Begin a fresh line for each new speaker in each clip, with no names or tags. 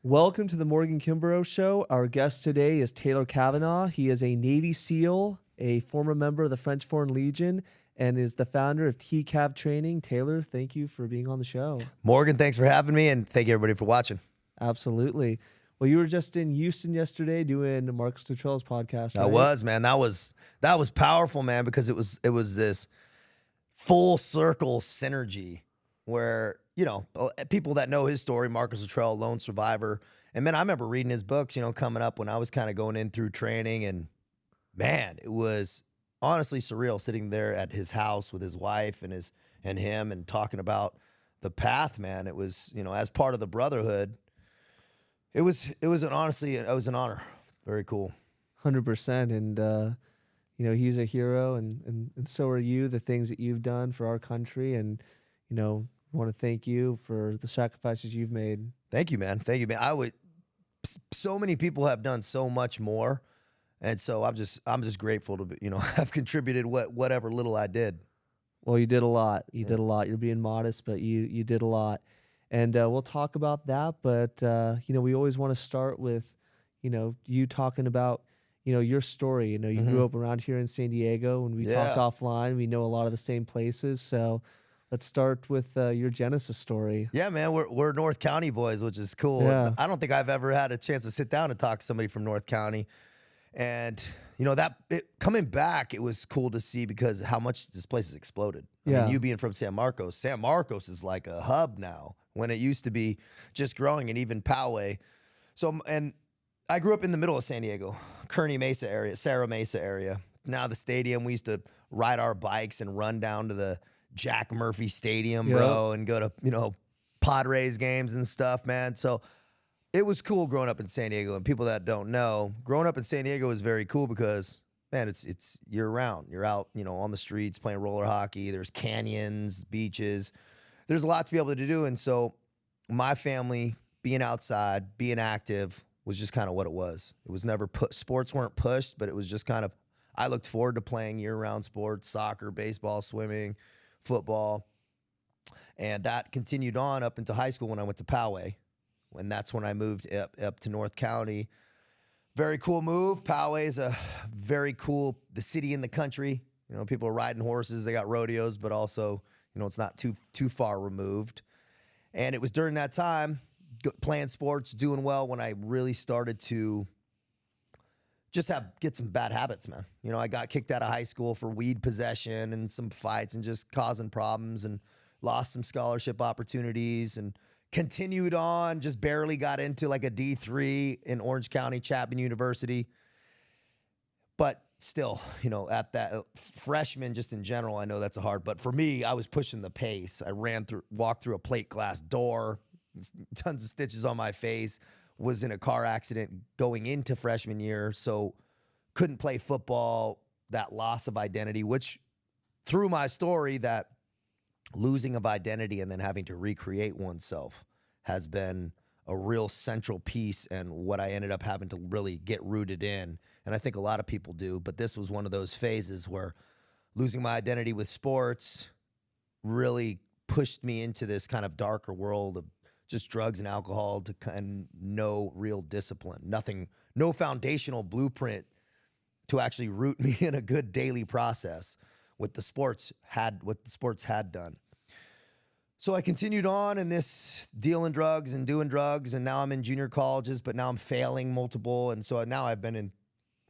Welcome to the Morgan Kimbarow Show. Our guest today is Taylor Cavanaugh. He is a Navy SEAL, a former member of the French Foreign Legion, and is the founder of TCAV Training. Taylor, thank you for being on the show.
Morgan, thanks for having me, and thank you everybody for watching.
Absolutely. Well, you were just in Houston yesterday doing Marcus Luttrell's podcast, right?
I was, man. That was powerful, man, because it was this full circle synergy where, you know, people that know his story, Marcus Luttrell, lone survivor. And man, I remember reading his books, you know, coming up when I was kind of going in through training, and man, it was honestly surreal sitting there at his house with his wife and him and talking about the path, man. It was, you know, as part of the brotherhood. It was an honor. Very cool.
100%. And, you know, he's a hero, and so are you, the things that you've done for our country. And, you know, I want to thank you for the sacrifices you've made.
Thank you, man. Thank you, man. So many people have done so much more. And so I'm just grateful to, you know, have contributed whatever little I did.
Well, you did a lot. You did a lot. You're being modest, but you did a lot. And we'll talk about that. But, you know, we always want to start with, you know, you talking about, you know, your story. You know, you grew up around here in San Diego. When we talked offline, we know a lot of the same places. So let's start with your Genesis story.
Yeah, man, we're North County boys, which is cool.
Yeah.
I don't think I've ever had a chance to sit down and talk to somebody from North County. And, you know, coming back, it was cool to see because how much this place has exploded. I mean, you being from San Marcos is like a hub now when it used to be just growing, and even Poway. So, and I grew up in the middle of San Diego, Kearney Mesa area, Serra Mesa area. Now the stadium, we used to ride our bikes and run down to the Jack Murphy Stadium, bro, and go to, you know, Padres games and stuff, man. So it was cool growing up in San Diego. And people that don't know, growing up in San Diego is very cool because, man, it's year round. You're out, you know, on the streets playing roller hockey. There's canyons, beaches. There's a lot to be able to do. And so my family being outside, being active was just kind of what it was. It was never sports weren't pushed, but it was just kind of, I looked forward to playing year-round sports, soccer, baseball, swimming, football. And that continued on up into high school when I went to Poway. And that's when I moved up to North County. Very cool move. Poway is a very cool, the city in the country. You know, people are riding horses. They got rodeos, but also, you know, it's not too far removed. And it was during that time, playing sports, doing well, when I really started to just get some bad habits, man. You know, I got kicked out of high school for weed possession and some fights and just causing problems, and lost some scholarship opportunities and continued on, just barely got into like a D3 in Orange County, Chapman University. But still, you know, at that freshman, just in general, I know that's hard. But for me, I was pushing the pace. I walked through a plate glass door, tons of stitches on my face, was in a car accident going into freshman year. So couldn't play football, that loss of identity, which through my story, that losing of identity and then having to recreate oneself has been a real central piece, and what I ended up having to really get rooted in. And I think a lot of people do, but this was one of those phases where losing my identity with sports really pushed me into this kind of darker world of just drugs and alcohol, and no real discipline, no foundational blueprint to actually root me in a good daily process what the sports had done. So I continued on in this dealing drugs and doing drugs, and now I'm in junior colleges, but now I'm failing multiple. And so now I've been in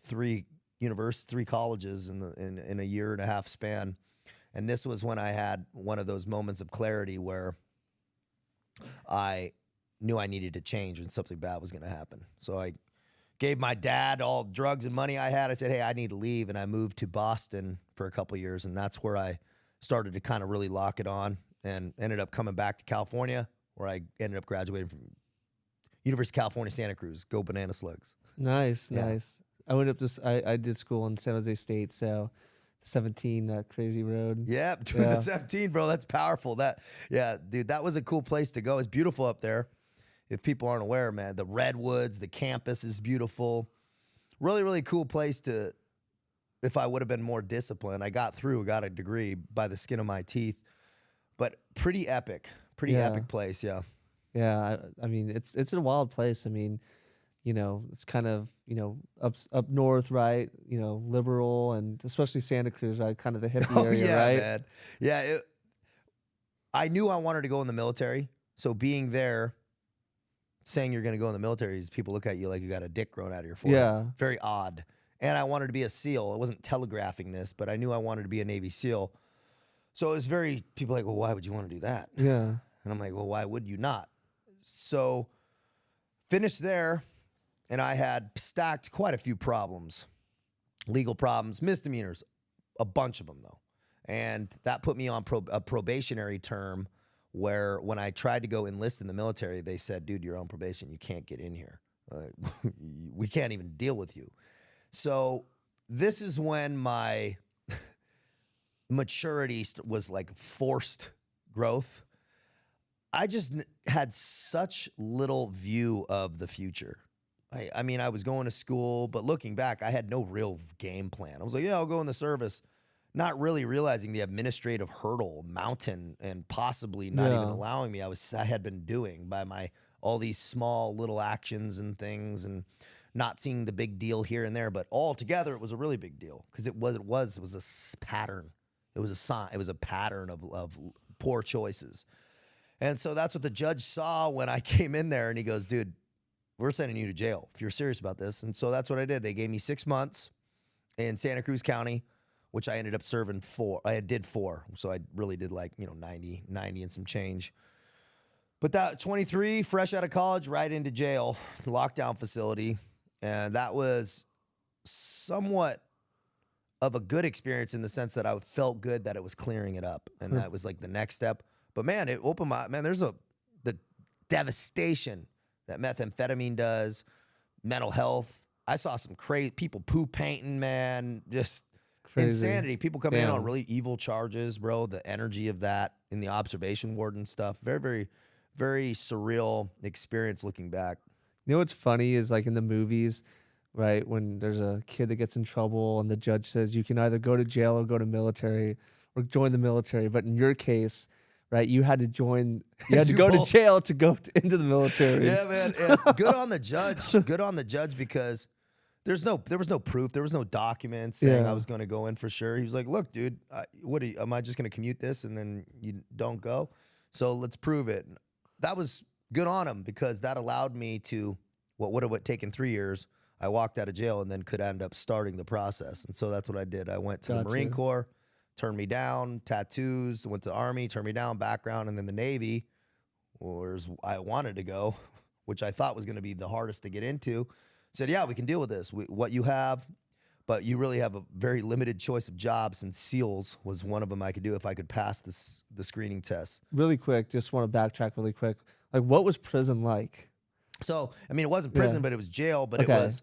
three colleges in a year and a half span. And this was when I had one of those moments of clarity where I knew I needed to change when something bad was going to happen. So I gave my dad all drugs and money I had. I said, hey, I need to leave. And I moved to Boston for a couple of years. And that's where I started to kind of really lock it on, and ended up coming back to California, where I ended up graduating from University of California, Santa Cruz. Go Banana Slugs.
Nice. I went up I did school in San Jose State, so 17, that crazy road.
Yeah, between the 17, bro. That's powerful. Dude, that was a cool place to go. It's beautiful up there. If people aren't aware, man, the redwoods, the campus is beautiful. Really, really cool place to, if I would have been more disciplined. I got a degree by the skin of my teeth, but pretty epic place, yeah.
Yeah, I mean, it's a wild place. I mean, it's kind of, up north, right? Liberal, and especially Santa Cruz, right? Kind of the hippie
Oh
area,
yeah,
right?
man. Yeah, I knew I wanted to go in the military. So being there, saying you're going to go in the military, is people look at you like you got a dick growing out of your forehead.
Yeah.
Very odd. And I wanted to be a SEAL. I wasn't telegraphing this, but I knew I wanted to be a Navy SEAL. So it was very, people like, well, why would you want to do that?
Yeah.
And I'm like, well, why would you not? So finished there, and I had stacked quite a few problems, legal problems, misdemeanors, a bunch of them though. And that put me on a probationary term where when I tried to go enlist in the military, they said, dude, you're on probation. You can't get in here. We can't even deal with you. So this is when my maturity was like forced growth. I just had such little view of the future. I mean, I was going to school, but looking back, I had no real game plan. I was like, yeah, I'll go in the service, not really realizing the administrative hurdle, mountain, and possibly not even allowing me. I had been doing by all these small little actions and things, and not seeing the big deal here and there. But altogether, it was a really big deal because it was a pattern. It was a sign. It was a pattern of poor choices. And so that's what the judge saw when I came in there, and he goes, dude, we're sending you to jail if you're serious about this. And so that's what I did. They gave me 6 months in Santa Cruz County, which I ended up serving 4. I did 4. So I really did 90 and some change. But that 23, fresh out of college, right into jail, lockdown facility. And that was somewhat of a good experience in the sense that I felt good that it was clearing it up. And that was like the next step. But man, it opened there's the devastation that methamphetamine does, mental health. I saw some crazy people poo painting, man, just crazy insanity. People coming in on really evil charges, bro. The energy of that in the observation ward and stuff. Very, very, very surreal experience looking back.
You know what's funny is like in the movies, right? When there's a kid that gets in trouble and the judge says you can either go to jail or go to military or join the military. But in your case, right, you had to join, you had to go to jail to go into the military.
Yeah, man. And good on the judge. Good on the judge because there was no proof. There was no documents saying I was going to go in for sure. He was like, look, dude, am I just going to commute this and then you don't go? So let's prove it. That was good on him because that allowed me to, what would have taken 3 years, I walked out of jail and then could end up starting the process. And so that's what I did. I went to the Marine Corps, turned me down, tattoos, went to the Army, turned me down, background, and then the Navy, where I wanted to go, which I thought was going to be the hardest to get into. Said, yeah, we can deal with this. What you have, but you really have a very limited choice of jobs, and SEALs was one of them I could do if I could pass the screening test.
Really quick, just want to backtrack really quick. Like, what was prison like?
So, I mean, it wasn't prison, but it was jail, but it was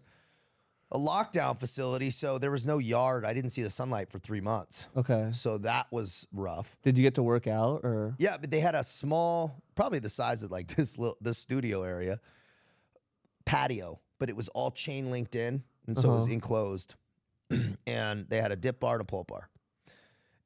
a lockdown facility, so there was no yard. I didn't see the sunlight for 3 months.
Okay.
So that was rough.
Did you get to work out or?
Yeah, but they had a small, probably the size of like this studio area, patio, but it was all chain linked in, and so it was enclosed. And they had a dip bar and a pull bar.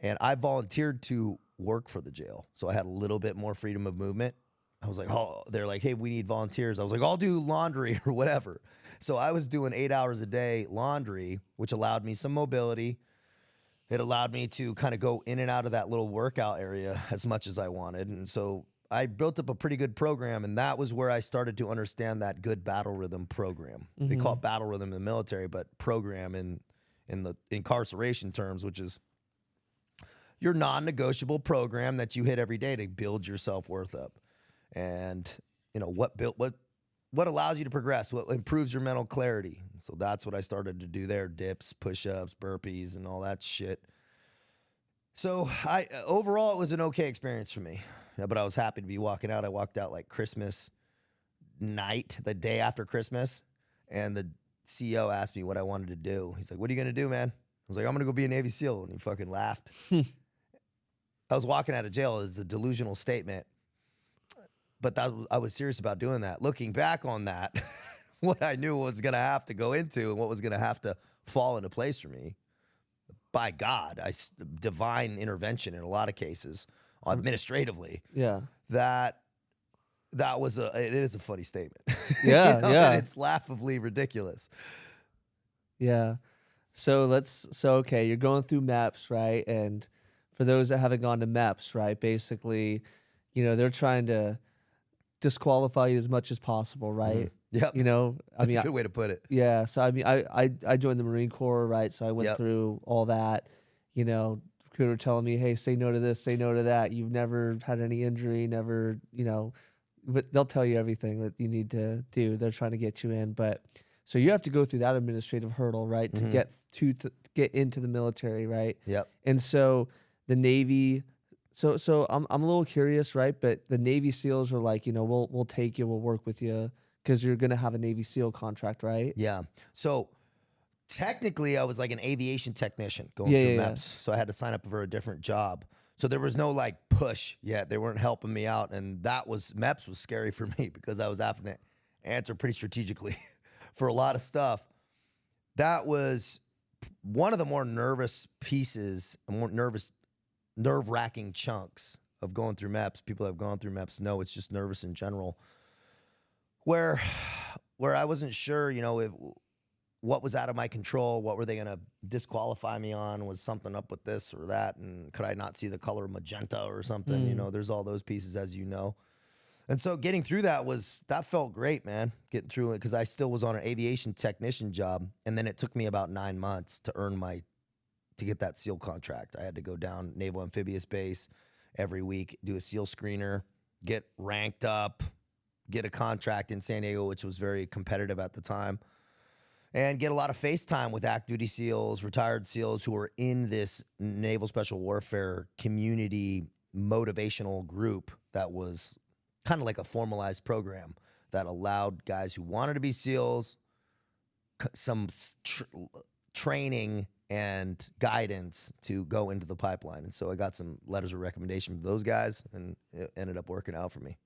And I volunteered to work for the jail, so I had a little bit more freedom of movement. I was like, oh, they're like, hey, we need volunteers. I was like, I'll do laundry or whatever. So I was doing 8 hours a day laundry, which allowed me some mobility. It allowed me to kind of go in and out of that little workout area as much as I wanted. And so I built up a pretty good program, and that was where I started to understand that good battle rhythm program. They call it battle rhythm in the military, but program in the incarceration terms, which is your non-negotiable program that you hit every day to build your self-worth up. And, what allows you to progress, what improves your mental clarity. So that's what I started to do there, dips, push-ups, burpees, and all that shit. So overall, it was an okay experience for me, but I was happy to be walking out. I walked out like Christmas night, the day after Christmas, and the CEO asked me what I wanted to do. He's like, what are you going to do, man? I was like, I'm going to go be a Navy SEAL, and he fucking laughed. I was walking out of jail as a delusional statement. But I was serious about doing that. Looking back on that, what I knew was going to have to go into and what was going to have to fall into place for me, by God, divine intervention in a lot of cases, administratively.
Yeah.
That it is a funny statement.
Yeah, yeah.
And it's laughably ridiculous.
Yeah. So okay, you're going through MEPS, right? And for those that haven't gone to MEPS, right, basically, they're trying to disqualify you as much as possible, right?
Yep.
I
That's
mean,
a good way to put it.
yeah. So I mean, I joined the Marine Corps, right? So I went
Yep.
through all that. Recruiter telling me, hey, say no to this, say no to that. You've never had any injury, never, but they'll tell you everything that you need to do. They're trying to get you in, but so you have to go through that administrative hurdle, right, to get into the military, right?
Yep.
And so the Navy. So I'm a little curious, right? But the Navy SEALs are like, we'll take you, we'll work with you because you're gonna have a Navy SEAL contract, right?
Yeah. So technically, I was like an aviation technician going
Yeah,
through
yeah,
MEPS, so I had to sign up for a different job. So there was no like push yet. They weren't helping me out, and MEPS was scary for me because I was having to answer pretty strategically for a lot of stuff. That was one of the more nervous pieces, nerve-wracking chunks of going through MEPS. People that have gone through MEPS know it's just nervous in general. Where I wasn't sure, what was out of my control, what were they going to disqualify me on, was something up with this or that, and could I not see the color magenta or something? There's all those pieces, as you know. And so getting through that felt great, man, getting through it, because I still was on an aviation technician job, and then it took me about 9 months to get that SEAL contract. I had to go down Naval Amphibious Base every week, do a SEAL screener, get ranked up, get a contract in San Diego, which was very competitive at the time, and get a lot of face time with active duty SEALs, retired SEALs who were in this Naval Special Warfare community motivational group that was kind of like a formalized program that allowed guys who wanted to be SEALs some training and guidance to go into the pipeline. And so I got some letters of recommendation from those guys, and it ended up working out for me.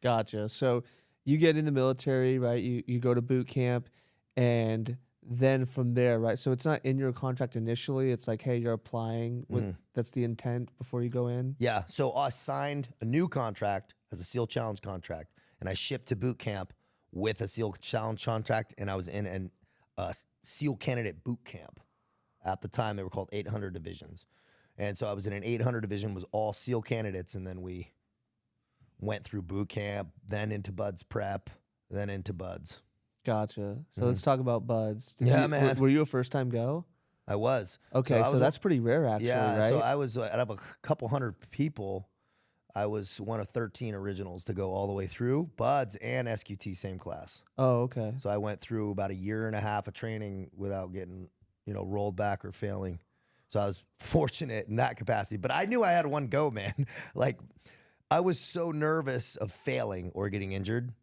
Gotcha. So you get in the military, right? You go to boot camp, and then from there, right? So it's not in your contract initially. It's like, hey, you're applying. That's the intent before you go in.
Yeah. So I signed a new contract as a SEAL Challenge contract, and I shipped to boot camp with a SEAL Challenge contract, and I was in a SEAL candidate boot camp. At the time, they were called 800 divisions. And so I was in an 800 division, was all SEAL candidates, and then we went through boot camp, then into BUDS prep, then into BUDS.
Gotcha. So let's talk about BUDS.
Man.
Were you a first-time go?
I was.
Okay, so that's pretty rare, actually, right?
So I was, out of a couple hundred people, I was one of 13 originals to go all the way through BUDS and SQT, same class.
Oh, okay.
So I went through about a year and a half of training without getting rolled back or failing. So I was fortunate in that capacity. But I knew I had one go, man. Like, I was so nervous of failing or getting injured.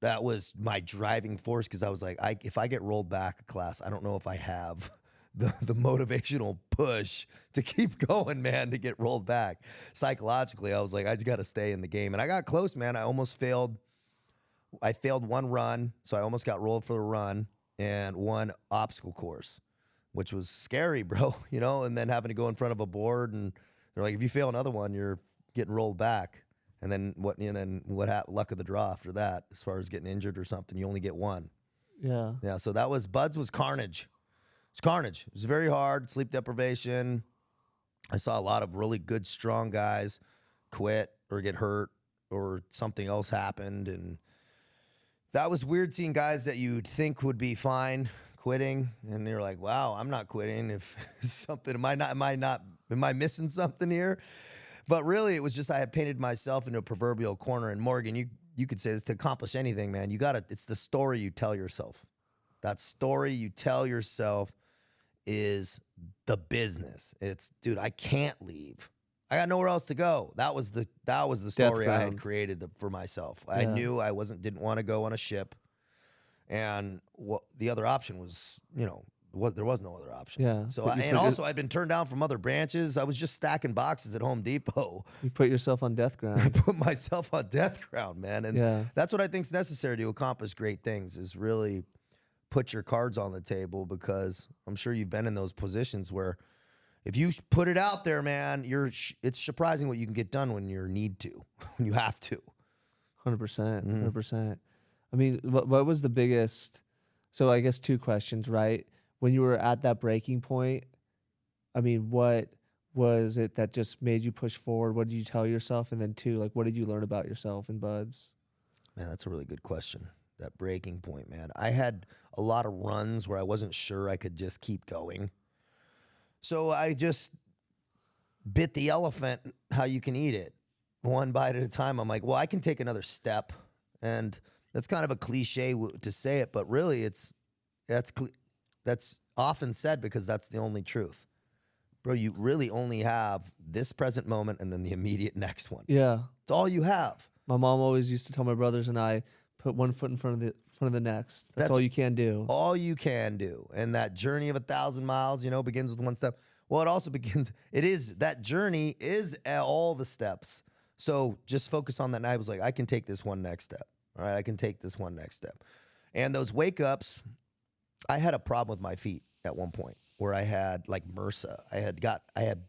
That was my driving force, because I was like, if I get rolled back a class, I don't know if I have the motivational push to keep going, man, to get rolled back. Psychologically, I was like, I just got to stay in the game. And I got close, man. I almost failed. I failed one run, so I almost got rolled for the run, and one obstacle course, which was scary, bro, and then having to go in front of a board, and they're like, if you fail another one, you're getting rolled back. And then what luck of the draw after that, as far as getting injured or something, you only get one.
Yeah.
Yeah, so BUDS was carnage. It's carnage. It was very hard, sleep deprivation. I saw a lot of really good, strong guys quit or get hurt or something else happened. And that was weird, seeing guys that you'd think would be fine quitting, and they're like, wow, I'm not quitting. If something, am I missing something here? But really, it was just I had painted myself into a proverbial corner. And Morgan, you could say this, to accomplish anything, man, it's the story you tell yourself. That story you tell yourself is the business. It's, dude, I can't leave. I got nowhere else to go. That was the story I had created for myself. I knew I didn't want to go on a ship, and what the other option was, there was no other option.
Yeah.
So I'd been turned down from other branches. I was just stacking boxes at Home Depot.
You put yourself on death
I
ground.
put myself on death ground, man. And that's what I think is necessary to accomplish great things, is really put your cards on the table, because I'm sure you've been in those positions where if you put it out there, man, it's surprising what you can get done when you need to, when you have to.
100%, 100%. I mean, what was the biggest? So I guess two questions, right? When you were at that breaking point, I mean, what was it that just made you push forward? What did you tell yourself? And then two, like, what did you learn about yourself in Buds?
Man, that's a really good question. That breaking point, man. I had a lot of runs where I wasn't sure I could just keep going. So I just bit the elephant how you can eat it, one bite at a time. I'm like, well, I can take another step. And that's kind of a cliche to say it, but really that's often said because that's the only truth. Bro, you really only have this present moment and then the immediate next one.
Yeah.
It's all you have.
My mom always used to tell my brothers and I, put one foot in front of the next. That's all you can do.
All you can do. And that journey of 1,000 miles, begins with one step. Well, it also begins, that journey is all the steps. So just focus on that. And I was like, I can take this one next step. All right, I can take this one next step. And those wake ups, I had a problem with my feet at one point where I had like MRSA. I had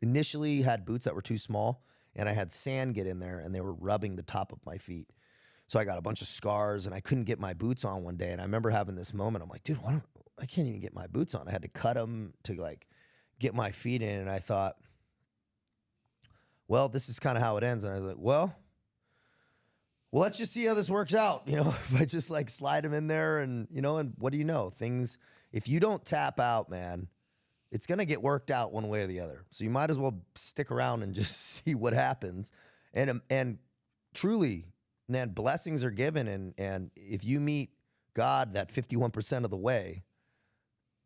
initially had boots that were too small, and I had sand get in there, and they were rubbing the top of my feet. So I got a bunch of scars, and I couldn't get my boots on one day. And I remember having this moment. I'm like, dude, I can't even get my boots on. I had to cut them to like get my feet in. And I thought, well, this is kind of how it ends. And I was like, well, let's just see how this works out. If I just like slide them in there and what do you know? Things, if you don't tap out, man, it's going to get worked out one way or the other. So you might as well stick around and just see what happens. And truly, man, blessings are given. And if you meet God that 51% of the way,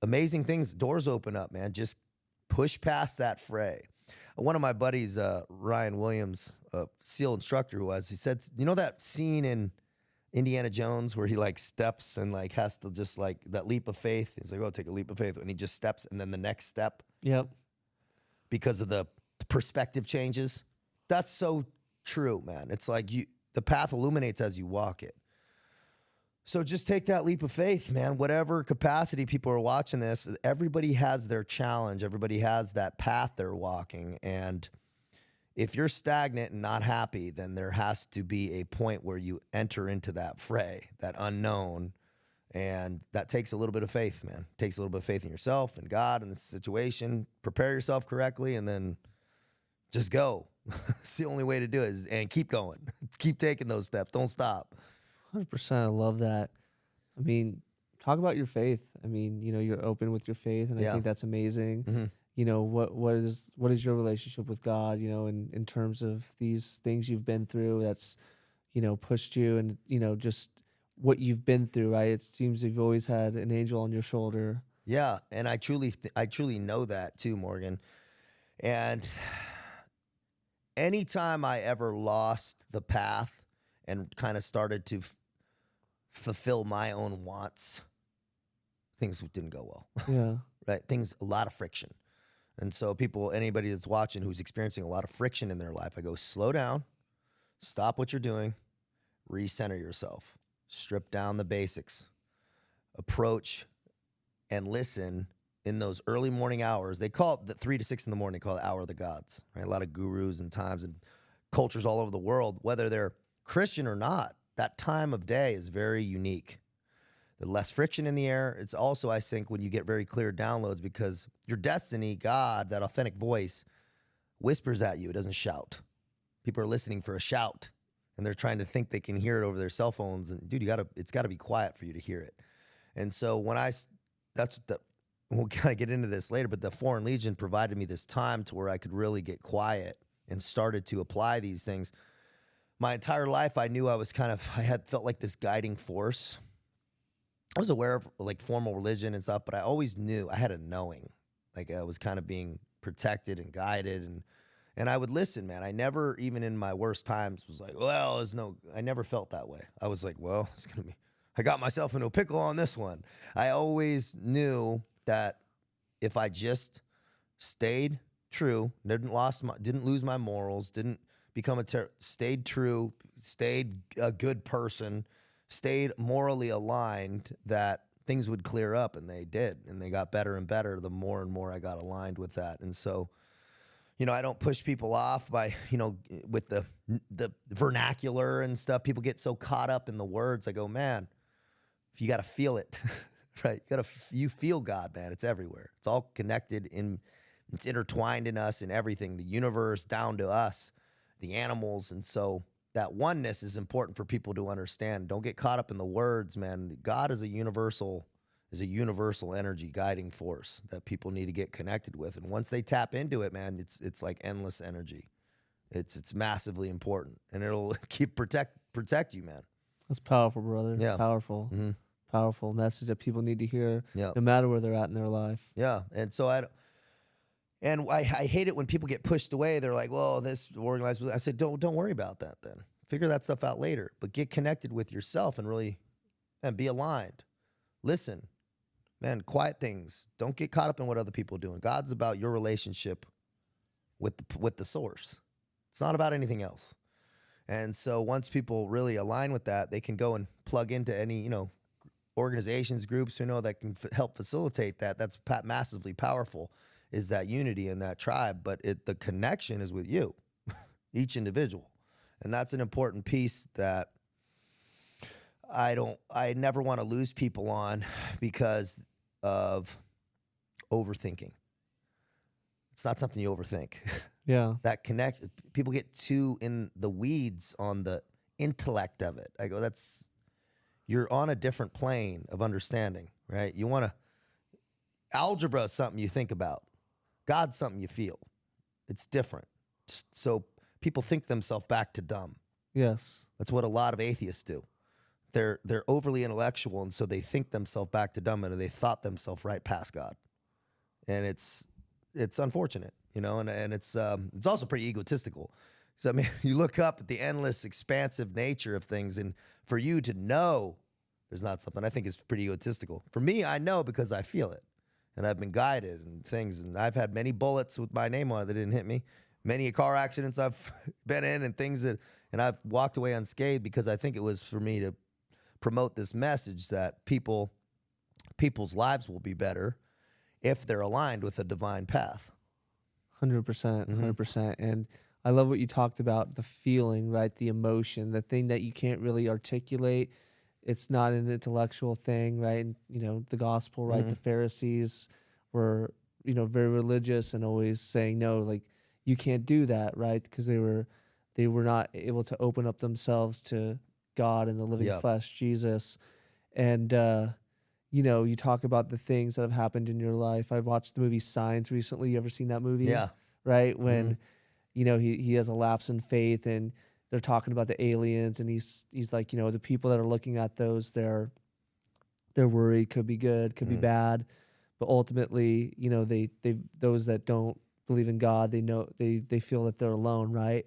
amazing things, doors open up, man. Just push past that fray. One of my buddies, Ryan Williams, a SEAL instructor he said, that scene in Indiana Jones where he like steps and like has to just like that leap of faith. He's like, oh, take a leap of faith. And he just steps and then the next step.
Yep.
Because of the perspective changes. That's so true, man. It's like the path illuminates as you walk it. So just take that leap of faith, man. Whatever capacity people are watching this, everybody has their challenge. Everybody has that path they're walking. And if you're stagnant and not happy, then there has to be a point where you enter into that fray, that unknown. And that takes a little bit of faith, man. It takes a little bit of faith in yourself and God and the situation. Prepare yourself correctly and then just go. It's the only way to do it and keep going. Keep taking those steps. Don't stop.
100%. I love that. I mean, talk about your faith. I mean, you're open with your faith, and I think that's amazing. Mm-hmm. What is your relationship with God, in terms of these things you've been through that's, pushed you and, just what you've been through, right? It seems you've always had an angel on your shoulder.
Yeah, and I truly know that too, Morgan. And anytime I ever lost the path and kind of started to fulfill my own wants, things didn't go well.
Yeah.
Right? A lot of friction. And so anybody that's watching who's experiencing a lot of friction in their life, I go, slow down, stop what you're doing, recenter yourself, strip down the basics, approach and listen in those early morning hours. They call it the 3 to 6 in the morning, they call it hour of the gods, right? A lot of gurus and times and cultures all over the world, whether they're Christian or not, that time of day is very unique. The less friction in the air. It's also, I think, when you get very clear downloads because your destiny, God, that authentic voice, whispers at you. It doesn't shout. People are listening for a shout, and they're trying to think they can hear it over their cell phones. And dude, it's got to be quiet for you to hear it. And so we'll kind of get into this later, but the Foreign Legion provided me this time to where I could really get quiet and started to apply these things. My entire life, I knew I had felt like this guiding force. I was aware of like formal religion and stuff, but I always knew I had a knowing, like I was kind of being protected and guided, and I would listen, man. I never, even in my worst times, was like, well, I never felt that way. I was like, well, I got myself into a pickle on this one. I always knew that if I just stayed true, didn't lose my morals, didn't become stayed true, stayed a good person, stayed morally aligned, that things would clear up, and they did, and they got better and better the more and more I got aligned with that. And so I don't push people off by, with the vernacular and stuff. People get so caught up in the words. I go, man, if you got to feel it, right? You feel God, man. It's everywhere. It's all connected it's intertwined in us and everything, the universe down to us, the animals. And so that oneness is important for people to understand. Don't get caught up in the words, man. God is a universal energy guiding force that people need to get connected with. And once they tap into it, man, it's like endless energy. It's massively important, and it'll protect you, man.
That's powerful, brother.
Yeah.
Powerful.
Mm-hmm.
Powerful message that people need to hear,
Yeah.
no matter where they're at in their life.
Yeah. And so I hate it when people get pushed away. They're like, well, this organized. I said, don't worry about that then. Figure that stuff out later. But get connected with yourself and be aligned. Listen. Man, quiet things. Don't get caught up in what other people are doing. God's about your relationship with the source. It's not about anything else. And so once people really align with that, they can go and plug into any, organizations, groups, that can help facilitate that. That's massively powerful, is that unity and that tribe. But the connection is with you, each individual. And that's an important piece that I never want to lose people on because of overthinking. It's not something you overthink.
Yeah.
People get too in the weeds on the intellect of it. I go, you're on a different plane of understanding, right? Algebra is something you think about. God's something you feel. It's different. So people think themselves back to dumb.
Yes.
That's what a lot of atheists do. They're overly intellectual, and so they think themselves back to dumb, and they thought themselves right past God. And it's unfortunate, and it's also pretty egotistical. So I mean, you look up at the endless, expansive nature of things, and for you to know there's not something, I think is pretty egotistical. For me, I know because I feel it, and I've been guided and things, and I've had many bullets with my name on it that didn't hit me, many car accidents I've been in, and things and I've walked away unscathed because I think it was for me to promote this message that people's lives will be better if they're aligned with a divine path.
100%, 100%. And I love what you talked about, the feeling, right? The emotion, the thing that you can't really articulate. It's not an intellectual thing, right? And, the gospel, right? The Pharisees were, very religious and always saying, no, like, you can't do that, right? Because they were not able to open up themselves to God and the living flesh, Jesus. And, you talk about the things that have happened in your life. I've watched the movie Signs recently. You ever seen that movie?
Yeah.
Right? When, he has a lapse in faith and they're talking about the aliens, and he's like, the people that are looking at those, they're worried, could be good, could be bad. But ultimately, they those that don't believe in God, they feel that they're alone, right?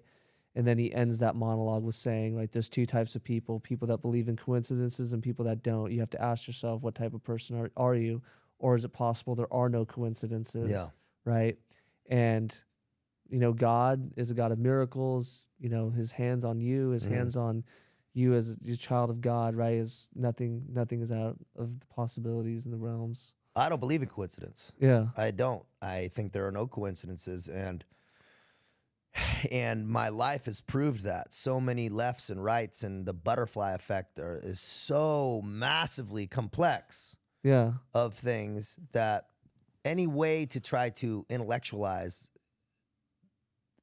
And then he ends that monologue with saying, like, there's two types of people that believe in coincidences and people that don't. You have to ask yourself, what type of person are you? Or is it possible there are no coincidences?
Yeah.
Right? And, God is a God of miracles. His hands on you, his hands on you as a child of God, right? Is nothing is out of the possibilities and the realms.
I don't believe in coincidence.
Yeah.
I don't. I think there are no coincidences, and my life has proved that. So many lefts and rights, and the butterfly effect is so massively complex of things that any way to try to intellectualize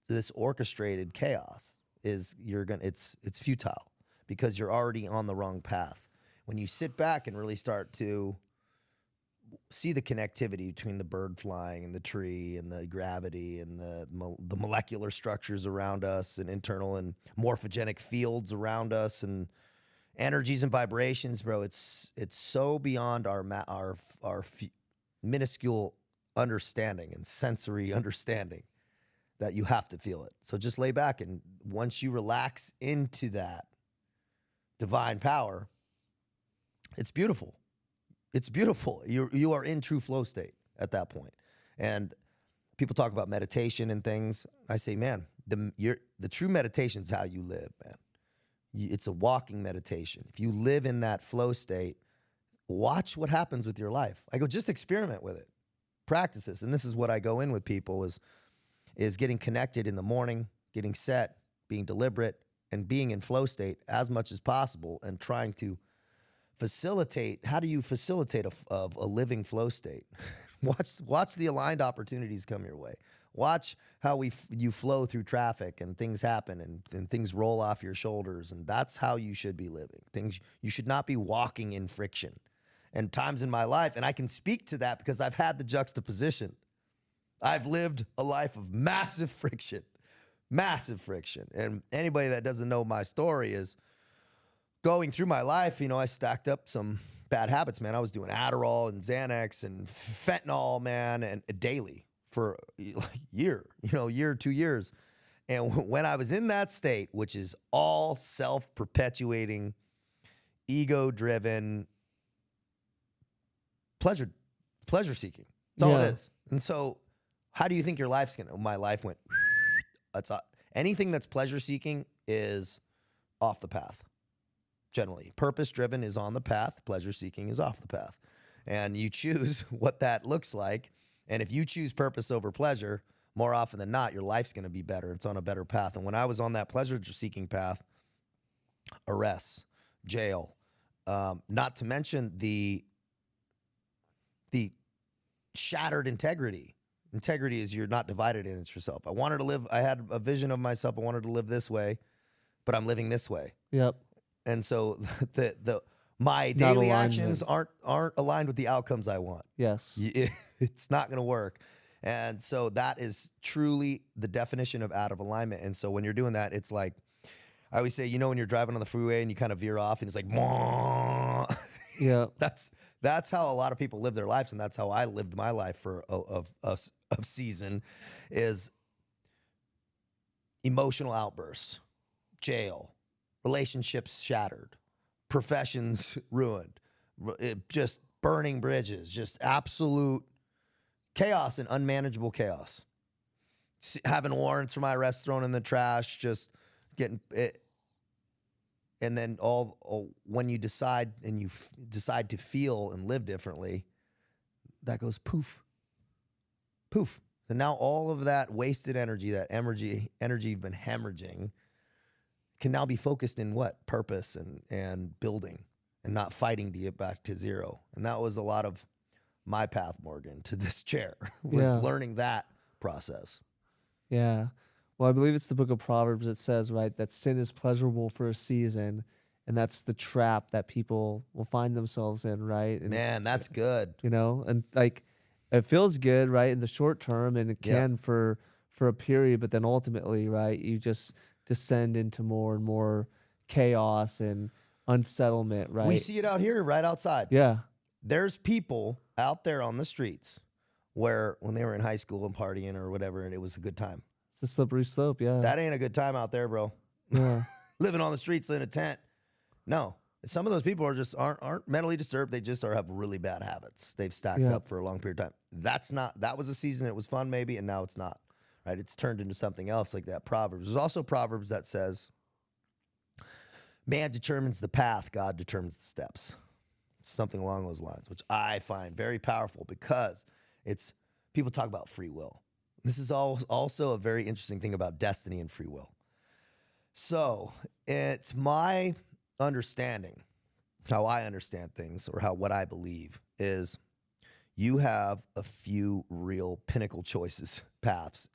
this orchestrated chaos it's futile, because you're already on the wrong path. When you sit back and really start to see the connectivity between the bird flying and the tree and the gravity and the molecular structures around us and internal and morphogenic fields around us and energies and vibrations, bro, it's so beyond our minuscule understanding and sensory understanding that you have to feel it. So just lay back, and once you relax into that divine power, it's beautiful. It's beautiful. You are in true flow state at that point. And people talk about meditation and things. I say, man, the true meditation is how you live, man. It's a walking meditation. If you live in that flow state, watch what happens with your life. I go, just experiment with it. Practice this. And this is what I go in with people is, is getting connected in the morning, getting set, being deliberate, and being in flow state as much as possible, and trying to facilitate. How do you facilitate a living flow state? Watch the aligned opportunities come your way. Watch how you flow through traffic and things happen and things roll off your shoulders, and that's how you should be living. You should not be walking in friction. And times in my life, and I can speak to that because I've had the juxtaposition. I've lived a life of massive friction. And anybody that doesn't know my story is going through my life, I stacked up some bad habits, man. I was doing Adderall and Xanax and fentanyl, man, and daily for a year, 2 years. And when I was in that state, which is all self-perpetuating, ego-driven, pleasure-seeking. That's all it is. And so how do you think your life's going to? My life went, anything that's pleasure-seeking is off the path, generally. Purpose-driven is on the path. Pleasure-seeking is off the path. And you choose what that looks like. And if you choose purpose over pleasure, more often than not, your life's going to be better. It's on a better path. And when I was on that pleasure-seeking path, arrests, jail, not to mention the shattered integrity. Integrity is you're not divided against yourself. I had a vision of myself. I wanted to live this way, but I'm living this way.
Yep.
And so my daily actions aren't aligned with the outcomes I want.
Yes.
It's not going to work. And so that is truly the definition of out of alignment. And so when you're doing that, it's like, I always say, when you're driving on the freeway and you kind of veer off and it's like,
yeah,
that's how a lot of people live their lives. And that's how I lived my life for a season, is emotional outbursts, jail, relationships shattered, professions ruined, just burning bridges, just absolute chaos and unmanageable chaos. Having warrants for my arrest thrown in the trash, just getting it. And then when you decide decide to feel and live differently, that goes poof, poof. And now all of that wasted energy, that energy you've been hemorrhaging, can now be focused in what? Purpose and building, and not fighting to get back to zero. And that was a lot of my path, Morgan, to this chair, was learning that process.
Yeah. Well, I believe it's the book of Proverbs that says, right, that sin is pleasurable for a season, and that's the trap that people will find themselves in, right? And,
man, that's good.
And like, it feels good, right, in the short term, and it can for a period, but then ultimately, right, you just descend into more and more chaos and unsettlement, right?
We see it out here, right outside.
Yeah.
There's people out there on the streets where when they were in high school and partying or whatever, and it was a good time.
It's a slippery slope, yeah.
That ain't a good time out there, bro.
Yeah.
Living on the streets in a tent. No. Some of those people aren't mentally disturbed. They just have really bad habits. They've stacked up for a long period of time. That was a season it was fun maybe, and now it's not. Right? It's turned into something else like that. Proverbs. There's also Proverbs that says, man determines the path, God determines the steps. Something along those lines, which I find very powerful because people talk about free will. This is also a very interesting thing about destiny and free will. So it's my understanding, how I understand things, or what I believe is, you have a few real pinnacle choices, paths,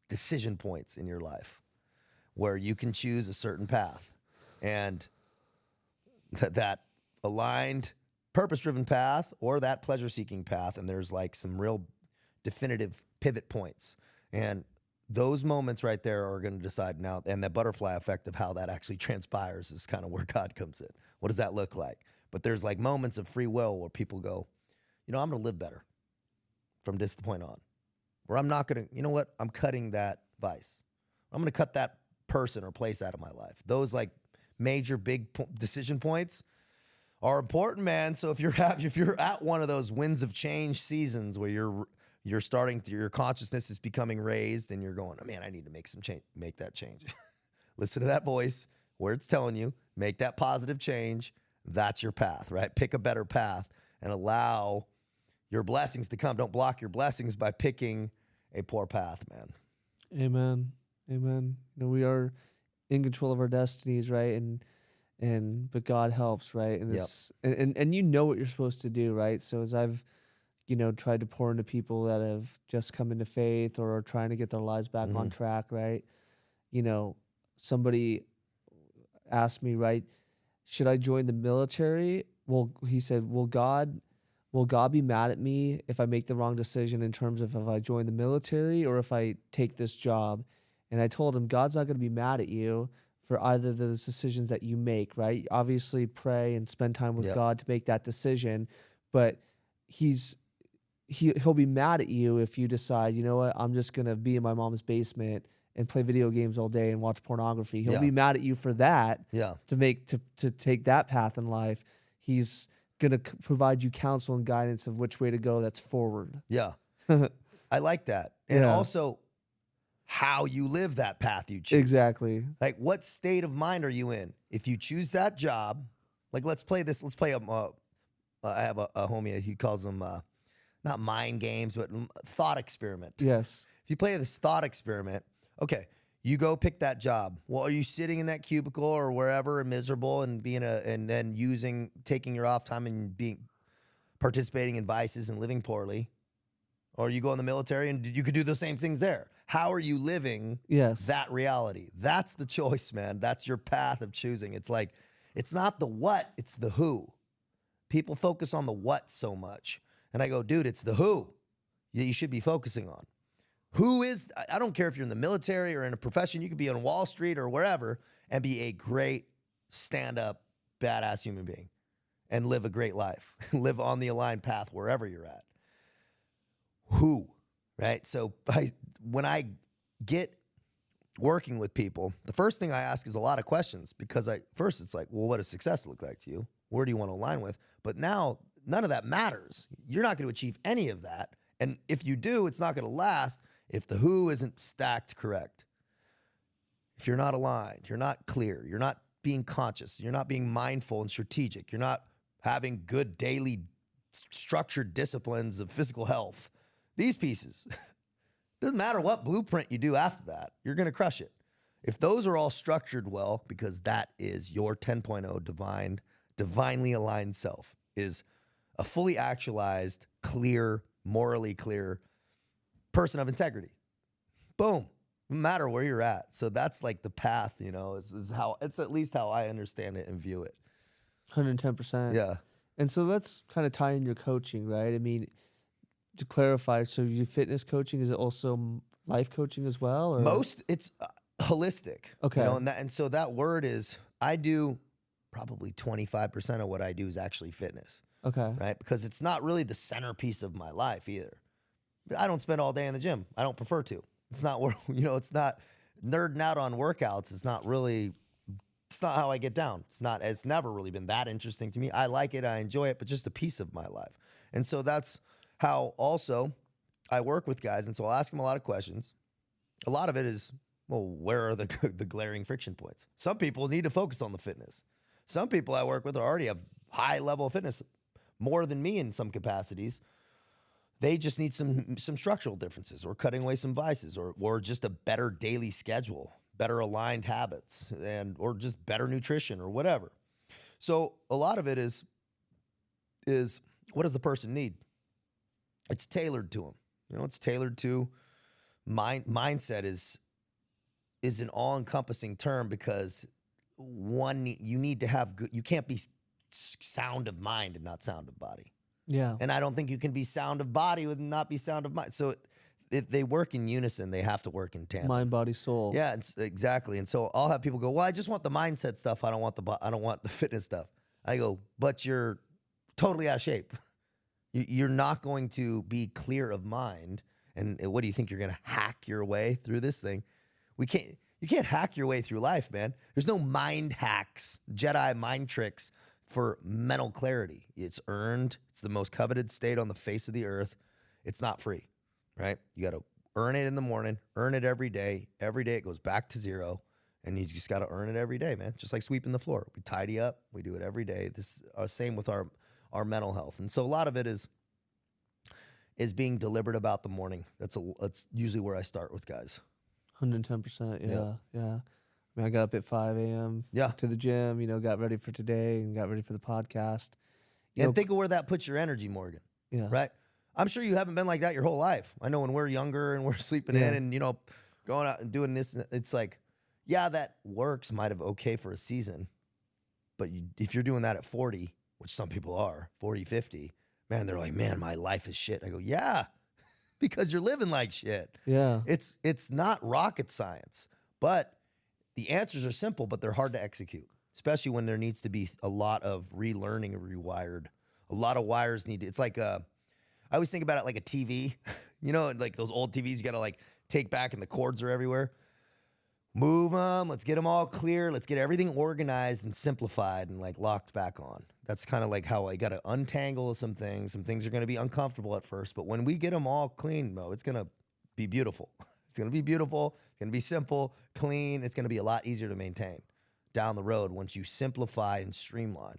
decision points in your life where you can choose a certain path, and that aligned, purpose-driven path or that pleasure-seeking path, and there's like some real definitive pivot points. And those moments right there are going to decide now, and the butterfly effect of how that actually transpires is kind of where God comes in. What does that look like? But there's like moments of free will where people go, I'm going to live better from this point on. Where I'm not going to, I'm cutting that vice. I'm going to cut that person or place out of my life. Those like major big decision points are important, man. So if you're at one of those winds of change seasons where you're starting to, your consciousness is becoming raised and you're going, oh, man, I need to make some change, make that change. Listen to that voice where it's telling you, make that positive change. That's your path, right? Pick a better path and allow your blessings to come. Don't block your blessings by picking a poor path, man.
Amen. Amen. We are in control of our destinies, right? But God helps, right? And
Yep.
it's and you know what you're supposed to do, right? So as I've tried to pour into people that have just come into faith or are trying to get their lives back on
Hmm.
track, right? You know, somebody asked me, right, should I join the military? Well, he said, will God be mad at me if I make the wrong decision in terms of if I join the military or if I take this job? And I told him, God's not going to be mad at you for either of those decisions that you make, right? Obviously, pray and spend time with
Yep.
God to make that decision, but he's he'll be mad at you if you decide, you know what, I'm just gonna be in my mom's basement and play video games all day and watch pornography. He'll
Yeah.
be mad at you for that
Yeah.
to take that path in life. He's gonna provide you counsel and guidance of which way to go that's forward.
Yeah. I like that. And
Yeah.
also how you live that path you choose.
Exactly.
Like, what state of mind are you in? If you choose that job, like, let's play this. Let's play I have a homie, he calls them not mind games, but thought experiment.
Yes.
If you play this thought experiment, okay, you go pick that job. Well, are you sitting in that cubicle or wherever and miserable and and then taking your off time and participating in vices and living poorly? Or you go in the military and you could do the same things there. How are you living
Yes.
that reality? That's the choice, man. That's your path of choosing. It's like, it's not the what, it's the who. People focus on the what so much. And I go, dude, it's the who that you should be focusing on. Who is, I don't care if you're in the military or in a profession, you could be on Wall Street or wherever and be a great stand-up, badass human being and live a great life. Live on the aligned path wherever you're at. Who, right? So when I get working with people, the first thing I ask is a lot of questions because first it's like, well, what does success look like to you? Where do you want to align with? But now none of that matters. You're not going to achieve any of that. And if you do, it's not going to last if the who isn't stacked correct. If you're not aligned, you're not clear, you're not being conscious, you're not being mindful and strategic, you're not having good daily structured disciplines of physical health. These pieces, doesn't matter what blueprint you do after that, you're going to crush it. If those are all structured well, because that is your 10.0 divinely aligned self, is a fully actualized, clear, morally clear person of integrity. Boom. No matter where you're at. So that's like the path, is how it's at least how I understand it and view it.
110%.
Yeah.
And so let's kind of tie in your coaching, right? I mean, to clarify, so your fitness coaching, is it also life coaching as well? Or?
It's holistic.
Okay.
And so that word is, I do probably 25% of what I do is actually fitness.
Okay.
Right? Because it's not really the centerpiece of my life either. I don't spend all day in the gym. I don't prefer to. It's not where, it's not nerding out on workouts. It's not how I get down. It's never really been that interesting to me. I like it. I enjoy it, but just a piece of my life. And so that's how also I work with guys. And so I'll ask them a lot of questions. A lot of it is, well, where are the glaring friction points? Some people need to focus on the fitness. Some people I work with already have high level of fitness, more than me in some capacities. They just need some structural differences or cutting away some vices or just a better daily schedule, better aligned habits, or just better nutrition or whatever. So a lot of it is what does the person need? It's tailored to them. It's tailored to mindset is an all-encompassing term because you need to have good, you can't be sound of mind and not sound of body.
Yeah.
And I don't think you can be sound of body and not be sound of mind. So if they work in unison, they have to work in tandem.
Mind, body, soul.
Yeah, exactly. And so I'll have people go, well, I just want the mindset stuff. I don't want the fitness stuff. I go, but you're totally out of shape. You're not going to be clear of mind. And what do you think? You're going to hack your way through this thing? You can't hack your way through life, man. There's no mind hacks, Jedi mind tricks for mental clarity. It's earned. It's the most coveted state on the face of the earth. It's not free, right? You got to earn it in the morning, earn it every day. Every day it goes back to zero, and you just got to earn it every day, man. Just like sweeping the floor. We tidy up. We do it every day. This same with our mental health. And so a lot of it is being deliberate about the morning. That's usually where I start with guys.
110%. Yeah.
Yep.
Yeah. I mean, I got up at 5 a.m.
Yeah.
to the gym, got ready for today and got ready for the podcast.
And think of where that puts your energy, Morgan.
Yeah.
Right? I'm sure you haven't been like that your whole life. I know when we're younger and we're sleeping in and, going out and doing this, it's like, yeah, that works might have okay for a season. But if you're doing that at 40, which some people are, 40, 50, man, they're like, man, my life is shit. I go, yeah, because you're living like shit.
Yeah.
It's not rocket science, but the answers are simple, but they're hard to execute, especially when there needs to be a lot of relearning and rewired. A lot of wires need to, it's like, I always think about it like a TV, like those old TVs you got to like take back and the cords are everywhere. Move them. Let's get them all clear. Let's get everything organized and simplified and like locked back on. That's kind of like how I got to untangle some things. Some things are going to be uncomfortable at first, but when we get them all clean, it's going to be beautiful. It's going to be beautiful. It's going to be simple, clean. It's going to be a lot easier to maintain down the road once you simplify and streamline.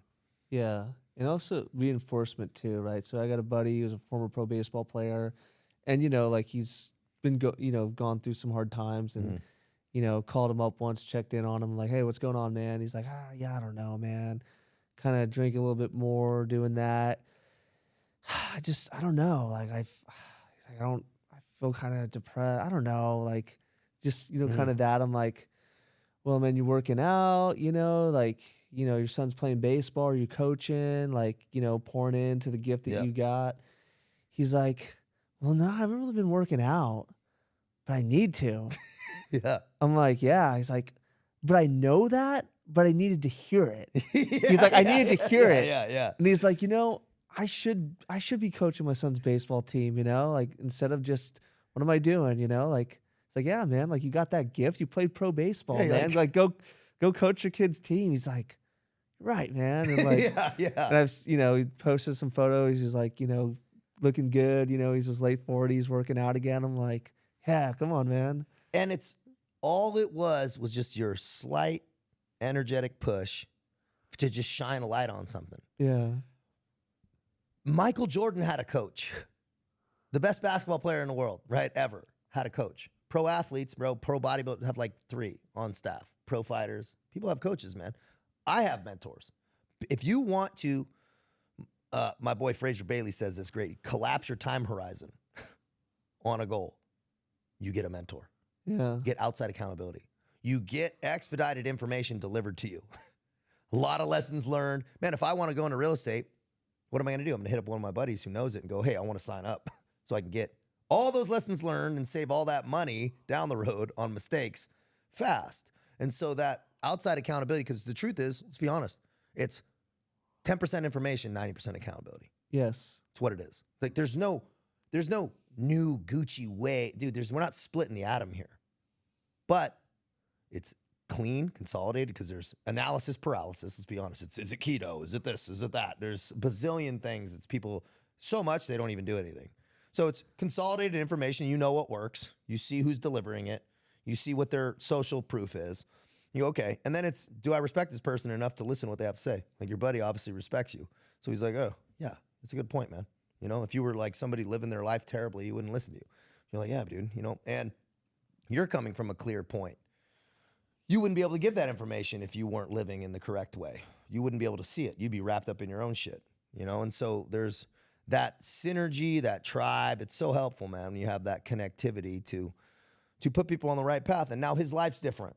Yeah. And also reinforcement too, right? So I got a buddy who's a former pro baseball player and, like he's been, gone through some hard times and, called him up once, checked in on him, like, hey, what's going on, man? He's like, yeah, I don't know, man. Kind of drink a little bit more, doing that. I don't know. Like, I feel kind of depressed. I don't know. Like, just, kind of that. I'm like, well, man, you working out, like, your son's playing baseball, are you coaching, like, pouring into the gift that you got. He's like, well, no, I haven't really been working out, but I need to.
Yeah.
I'm like, yeah. He's like, but I know that, but I needed to hear it. He's like, I needed to hear it.
Yeah.
And he's like, I should be coaching my son's baseball team, like instead of just, what am I doing? Like, it's like, yeah, man, like you got that gift. You played pro baseball, man. Like go coach your kid's team. He's like, right, man. And like,
yeah.
And I've, he posted some photos. He's like, looking good. He's his late 40s, working out again. I'm like, yeah, come on, man.
And it's all it was just your slight energetic push to just shine a light on something.
Yeah.
Michael Jordan had a coach. The best basketball player in the world, right? Ever had a coach. Pro athletes, pro bodybuilders have like 3 on staff. Pro fighters. People have coaches, man. I have mentors. If you want to, my boy Fraser Bailey says this great, collapse your time horizon on a goal. You get a mentor.
Yeah.
Get outside accountability. You get expedited information delivered to you. A lot of lessons learned. Man, if I want to go into real estate, what am I going to do? I'm going to hit up one of my buddies who knows it and go, hey, I want to sign up so I can get all those lessons learned and save all that money down the road on mistakes fast. And so that outside accountability, because the truth is, let's be honest, it's 10% information, 90% accountability.
Yes.
It's what it is. Like there's no new Gucci way. Dude, we're not splitting the atom here. But it's clean, consolidated, because there's analysis paralysis. Let's be honest. Is it keto? Is it this? Is it that? There's a bazillion things. It's people so much they don't even do anything. So it's consolidated information. You know what works. You see who's delivering it. You see what their social proof is. You go, okay. And then it's, do I respect this person enough to listen to what they have to say? Like your buddy obviously respects you. So he's like, oh, yeah, that's a good point, man. If you were like somebody living their life terribly, he wouldn't listen to you. You're like, yeah, dude, and you're coming from a clear point. You wouldn't be able to give that information if you weren't living in the correct way. You wouldn't be able to see it. You'd be wrapped up in your own shit, And so there's that synergy, that tribe. It's so helpful, man, when you have that connectivity to put people on the right path. And now his life's different.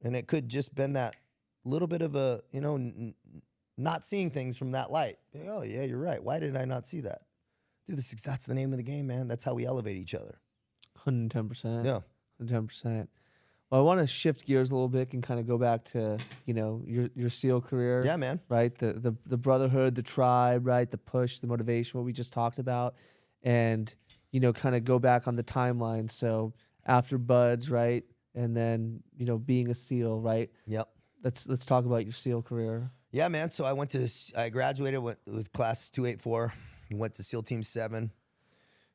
And it could just been that little bit of a, not seeing things from that light. Oh, yeah, you're right. Why did I not see that? Dude, that's the name of the game, man. That's how we elevate each other.
110%.
Yeah.
110%. Well, I want to shift gears a little bit and kind of go back to, your SEAL career.
Yeah, man.
Right? The brotherhood, the tribe, right? The push, the motivation, what we just talked about. And, kind of go back on the timeline. So after Buds, right? And then, being a SEAL, right?
Yep.
Let's talk about your SEAL career.
Yeah, man. So I graduated with class 284. Went to SEAL Team 7.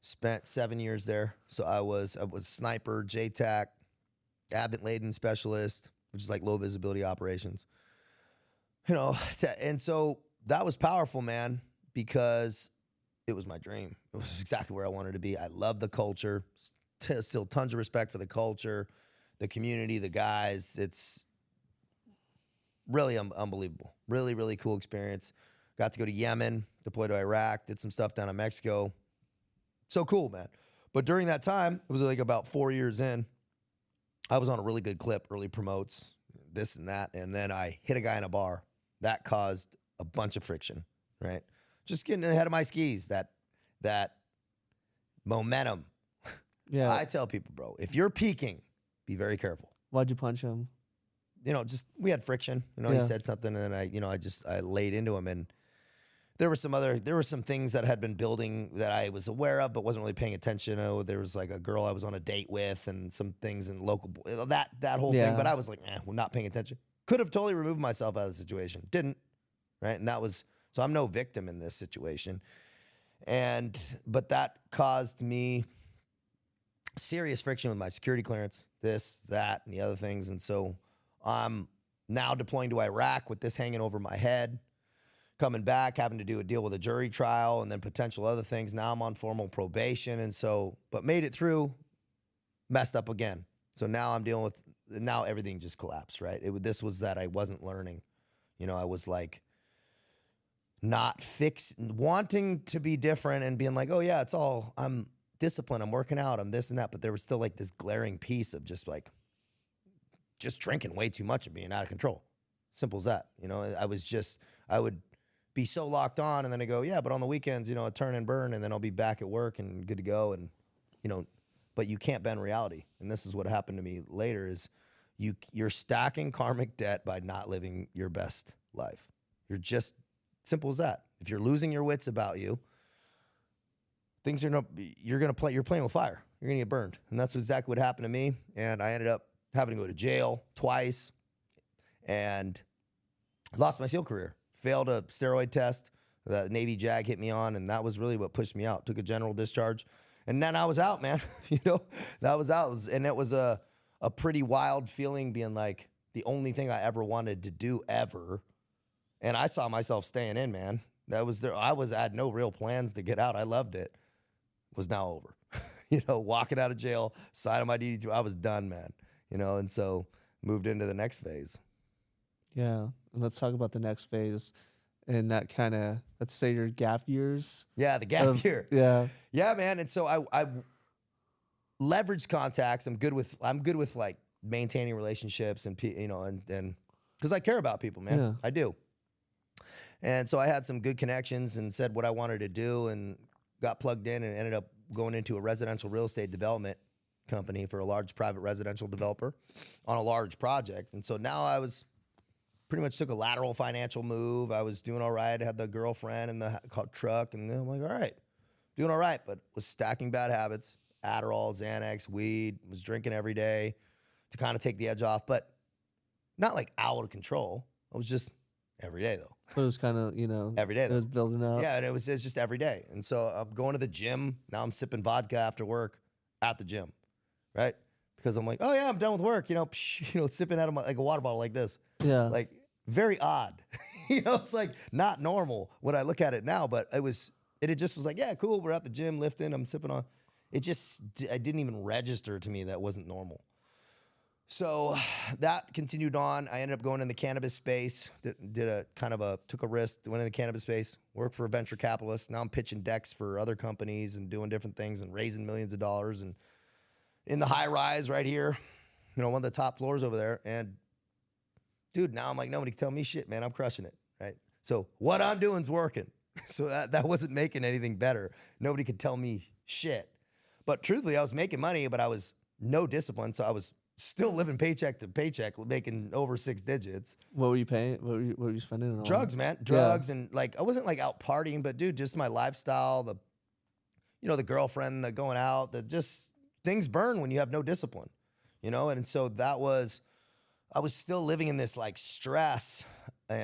Spent 7 years there. So I was sniper, JTAC, advent laden specialist, which is like low visibility operations. And so that was powerful, man, because it was my dream. It was exactly where I wanted to be. I love the culture. Still tons of respect for the culture. the community, the guys. It's really unbelievable. Really, really cool experience. Got to go to Yemen, deploy to Iraq, did some stuff down in Mexico. So cool, man. But during that time, it was like about 4 years in, I was on a really good clip, early promotes, this and that. And then I hit a guy in a bar. That caused a bunch of friction, right? Just getting ahead of my skis, that momentum.
Yeah.
I tell people, bro, if you're peaking, be very careful.
Why'd you punch him?
Just we had friction. He said something, and then I laid into him, and there were some things that had been building that I was aware of, but wasn't really paying attention. There was like a girl I was on a date with, and some things in local that whole thing. But I was like, we're not paying attention. Could have totally removed myself out of the situation. Didn't, right? And so I'm no victim in this situation. But that caused me serious friction with my security clearance, this, that, and the other things. And so I'm now deploying to Iraq with this hanging over my head, coming back, having to do a deal with a jury trial and then potential other things. Now I'm on formal probation. And so, but made it through, messed up again. So now I'm dealing with, now everything just collapsed, right? This was that I wasn't learning. I was like not wanting to be different and being like, oh yeah, it's all, I'm disciplined, I'm working out, I'm this and that. But there was still like this glaring piece of just drinking way too much and being out of control. Simple as that. I would be so locked on, and then I go, yeah, but on the weekends, I turn and burn, and then I'll be back at work and good to go. And, but you can't bend reality. And this is what happened to me later is you're stacking karmic debt by not living your best life. You're just simple as that. If you're losing your wits about you, you're playing with fire. You're going to get burned. And that's exactly what happened to me. And I ended up having to go to jail twice and lost my SEAL career. Failed a steroid test. The Navy JAG hit me on, and that was really what pushed me out. Took a general discharge. And then I was out, man. That was out. And it was a pretty wild feeling being like the only thing I ever wanted to do ever. And I saw myself staying in, man. That was there. I had no real plans to get out. I loved it. Was now over. Walking out of jail, signing my DD2, I was done, man. And so moved into the next phase.
Yeah. And let's talk about the next phase and that kind of, let's say your gap years.
Yeah, the gap year.
Yeah.
Yeah, man. And so I leveraged contacts. I'm good with like maintaining relationships and because I care about people, man.
Yeah.
I do. And so I had some good connections and said what I wanted to do and got plugged in and ended up going into a residential real estate development company for a large private residential developer on a large project. And so now I was pretty much took a lateral financial move. I was doing all right. I had the girlfriend and the truck, and then I'm like, all right, doing all right, but was stacking bad habits, Adderall, Xanax, weed, was drinking every day to kind of take the edge off, but not like out of control. I was just every day though.
It was kind of,
every day though.
It was building up.
Yeah, and it was just every day. And so I'm going to the gym. Now I'm sipping vodka after work at the gym, right? Because I'm like, oh yeah, I'm done with work, sipping out of like a water bottle like this.
Yeah.
Like very odd. It's like not normal when I look at it now, but it just was like, yeah, cool. We're at the gym lifting. I'm sipping on. It didn't even register to me that wasn't normal. So that continued on. I ended up going in the cannabis space, took a risk, went in the cannabis space, worked for a venture capitalist. Now I'm pitching decks for other companies and doing different things and raising millions of dollars and in the high rise right here, one of the top floors over there. And dude, now I'm like, nobody can tell me shit, man. I'm crushing it, right? So what I'm doing's working. So that wasn't making anything better. Nobody could tell me shit. But truthfully, I was making money, but I was no discipline. So I was still living paycheck to paycheck, making over 6 digits.
What were you paying? What were you spending on?
Drugs, man. Drugs. Yeah. And like, I wasn't like out partying, but dude, just my lifestyle, the girlfriend, the going out, just things burn when you have no discipline, And so I was still living in this like stress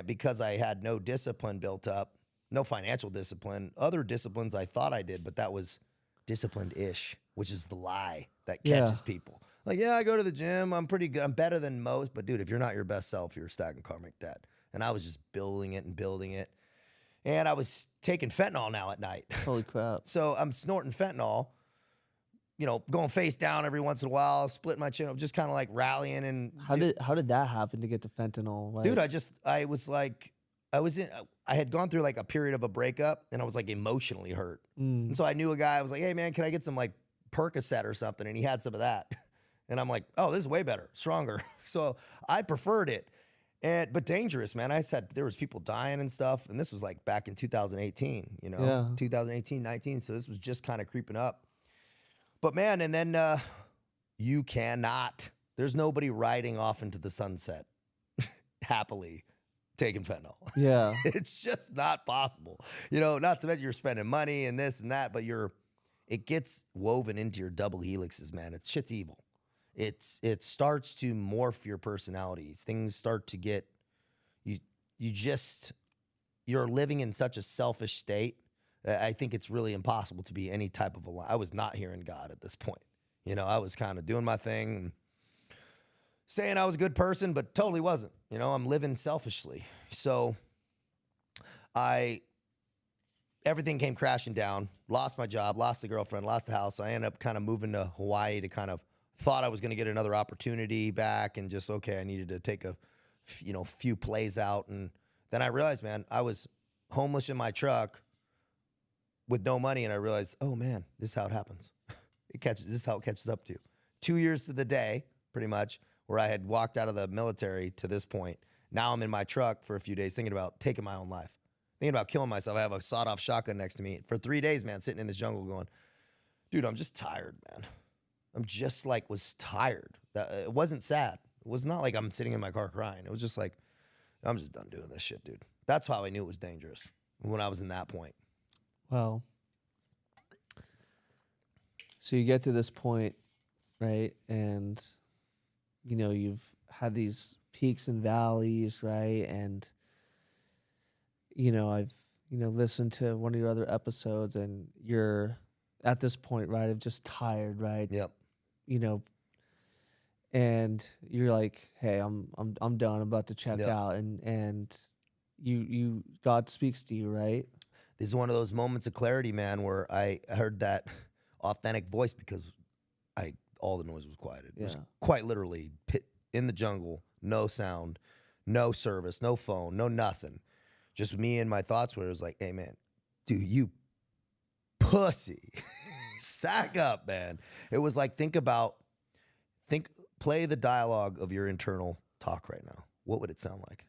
because I had no discipline built up, no financial discipline, other disciplines I thought I did, but that was disciplined-ish, which is the lie that catches people. Like, yeah, I go to the gym. I'm pretty good. I'm better than most. But, dude, if you're not your best self, you're stacking karmic debt. And I was just building it and building it. And I was taking fentanyl now at night.
Holy crap.
So I'm snorting fentanyl going face down every once in a while, splitting my chin up, just kind of like rallying. And
How did that happen to get the fentanyl? Like,
dude, I had gone through like a period of a breakup, and I was like emotionally hurt. And so I knew a guy. I was like, hey man, can I get some like Percocet or something? And he had some of that. And I'm like, oh, this is way better, stronger. So I preferred it. But dangerous, man. I said there was people dying and stuff. And this was like back in 2018, 2018, 19. So this was just kind of creeping up. But man, and then you cannot, there's nobody riding off into the sunset happily taking fentanyl.
Yeah.
It's just not possible. Not to mention you're spending money and this and that, but it gets woven into your double helixes, man. Shit's evil. It starts to morph your personality. Things start to get, you're living in such a selfish state that I think it's really impossible to be any type of a, I was not hearing God at this point. I was kind of doing my thing and saying I was a good person, but totally wasn't. I'm living selfishly. So everything came crashing down, lost my job, lost the girlfriend, lost the house. I ended up kind of moving to Hawaii to kind of thought I was going to get another opportunity back and just, okay, I needed to take a few plays out. And then I realized, man, I was homeless in my truck with no money. And I realized, oh man, this is how it happens. This is how it catches up to you. 2 years to the day, pretty much, where I had walked out of the military to this point. Now I'm in my truck for a few days thinking about taking my own life, thinking about killing myself. I have a sawed-off shotgun next to me for 3 days, man, sitting in the jungle going, dude, I'm just tired, man. I'm just like was tired. It wasn't sad. It was not like I'm sitting in my car crying. It was just like, I'm just done doing this shit, dude. That's how I knew it was dangerous when I was in that point.
Well, so you get to this point, right? And, you've had these peaks and valleys, right? And, I've, listened to one of your other episodes and you're at this point, right, of just tired, right?
Yep.
And you're like, hey, I'm done. I'm about to check out. And you God speaks to you, right?
This is one of those moments of clarity, man, where I heard that authentic voice because all the noise was quieted. It was quite literally in the jungle, no sound, no service, no phone, no nothing. Just me and my thoughts where it was like, hey man, dude, you pussy. Sack up, man. It was like, play the dialogue of your internal talk right now. What would it sound like?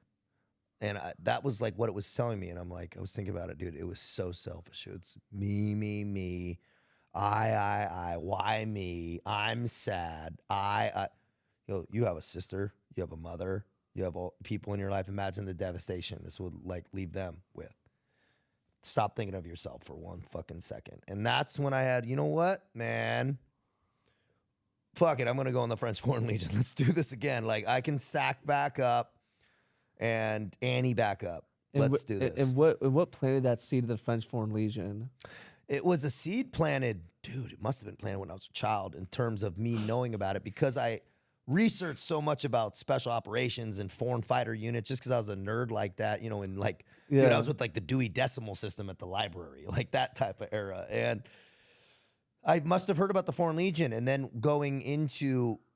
And that was like what it was telling me. And I was thinking about it, dude. It was so selfish. It's me. I, why me? I'm sad. You have a sister, you have a mother, you have all people in your life. Imagine the devastation this would leave them with. Stop thinking of yourself for 1 fucking second. And that's when I had, you know what, man? Fuck it, I'm going to go in the French Foreign Legion. Let's do this again. I can sack back up and Annie back up. Let's do this.
And what planted that seed of the French Foreign Legion?
It was a seed planted, dude, it must have been planted when I was a child in terms of me knowing about it because I researched so much about special operations and foreign fighter units just because I was a nerd like that, dude, I was with the Dewey Decimal System at the library, that type of era. And I must have heard about the Foreign Legion. And then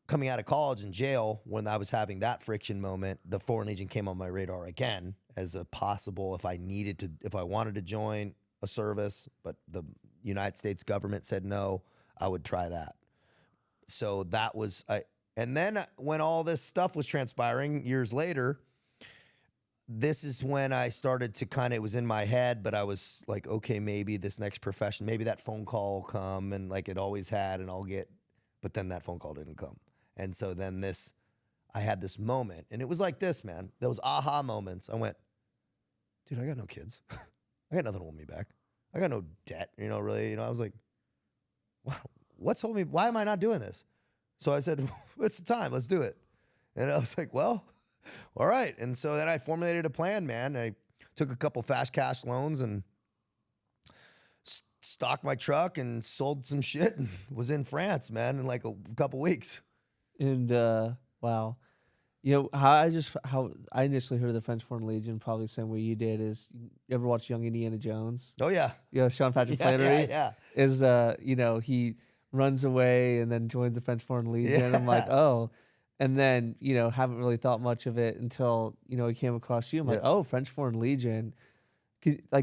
coming out of college in jail, when I was having that friction moment, the Foreign Legion came on my radar again as a possible, if I wanted to join a service, but the United States government said no, I would try that. So that was, and then when all this stuff was transpiring years later, this is when I started to it was in my head, but I was like, okay, maybe this next profession, maybe that phone call will come and it always had and but then that phone call didn't come. And so then I had this moment and it was like this, man, those aha moments. I went, dude, I got no kids. I got nothing holding me back. I got no debt, really. I was like, what's holding me? Why am I not doing this? So I said, it's the time. Let's do it. And I was like, well, all right. And so then I formulated a plan, man. I took a couple fast cash loans and stocked my truck and sold some shit and was in France, man, in a couple weeks.
And wow. How I initially heard of the French Foreign Legion, probably the same way you did, is you ever watch Young Indiana Jones?
Oh yeah.
Sean Patrick Flannery.
Yeah.
Is he runs away and then joins the French Foreign Legion. I'm like,
Yeah.
oh. And then, haven't really thought much of it until, I came across you. I'm like,
Yeah.
oh, French Foreign Legion.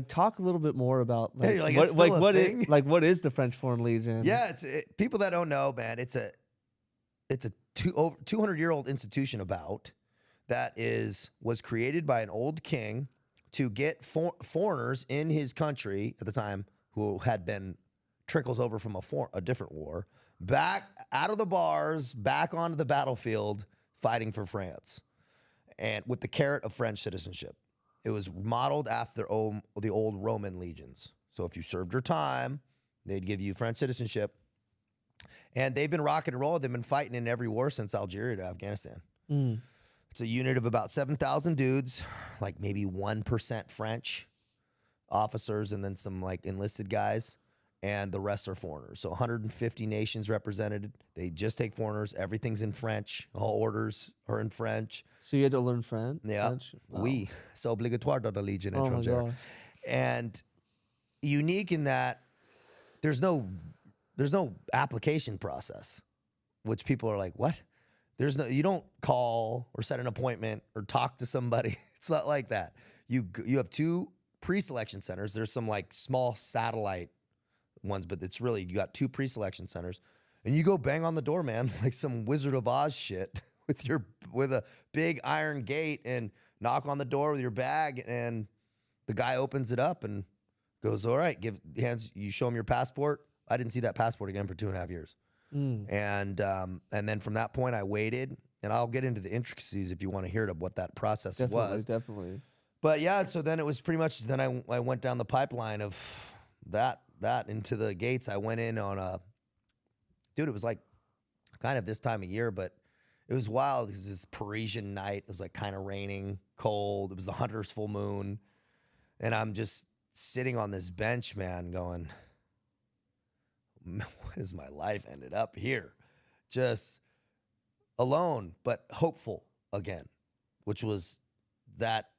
Talk a little bit more about
Yeah, you're like, it's still a thing?
what is the French Foreign Legion?
Yeah, people that don't know, man, it's a over 200-year-old institution that was created by an old king to get foreigners in his country at the time who had been trickles over from a different war back out of the bars, back onto the battlefield, fighting for France, and with the carrot of French citizenship. It was modeled after the old Roman legions. So if you served your time, they'd give you French citizenship. And they've been rocking and rolling. They've been fighting in every war since Algeria to Afghanistan.
Mm.
It's a unit of about 7,000 dudes, like maybe 1% French officers, and then some like enlisted guys, and the rest are foreigners. So 150 nations represented. They just take foreigners. Everything's in French. All orders are in French.
So you had to learn French?
Yeah.
Wow.
Oui. C'est obligatoire dans la Légion
Oh my
étrangère.
gosh.
And unique in that there's no application process, which people are like, what? You don't call or set an appointment or talk to somebody. It's not like that. You have 2 pre-selection centers. There's some like small satellite ones, but it's really, you got 2 pre-selection centers, and you go bang on the door, man, like some Wizard of Oz shit with a big iron gate, and knock on the door with your bag, and the guy opens it up and goes, all right, you show him your passport. I didn't see that passport again for 2.5 years.
Mm.
And then from that point I waited, and I'll get into the intricacies if you want to hear what that process was.
Definitely.
But yeah, so then it was pretty much, then I went down the pipeline of that into the gates. I went in on it was like kind of this time of year, but it was wild because it was Parisian night. It was like kind of raining, cold. It was the hunter's full moon. And I'm just sitting on this bench, man, going, what has my life ended up here? Just alone, but hopeful again, which was that,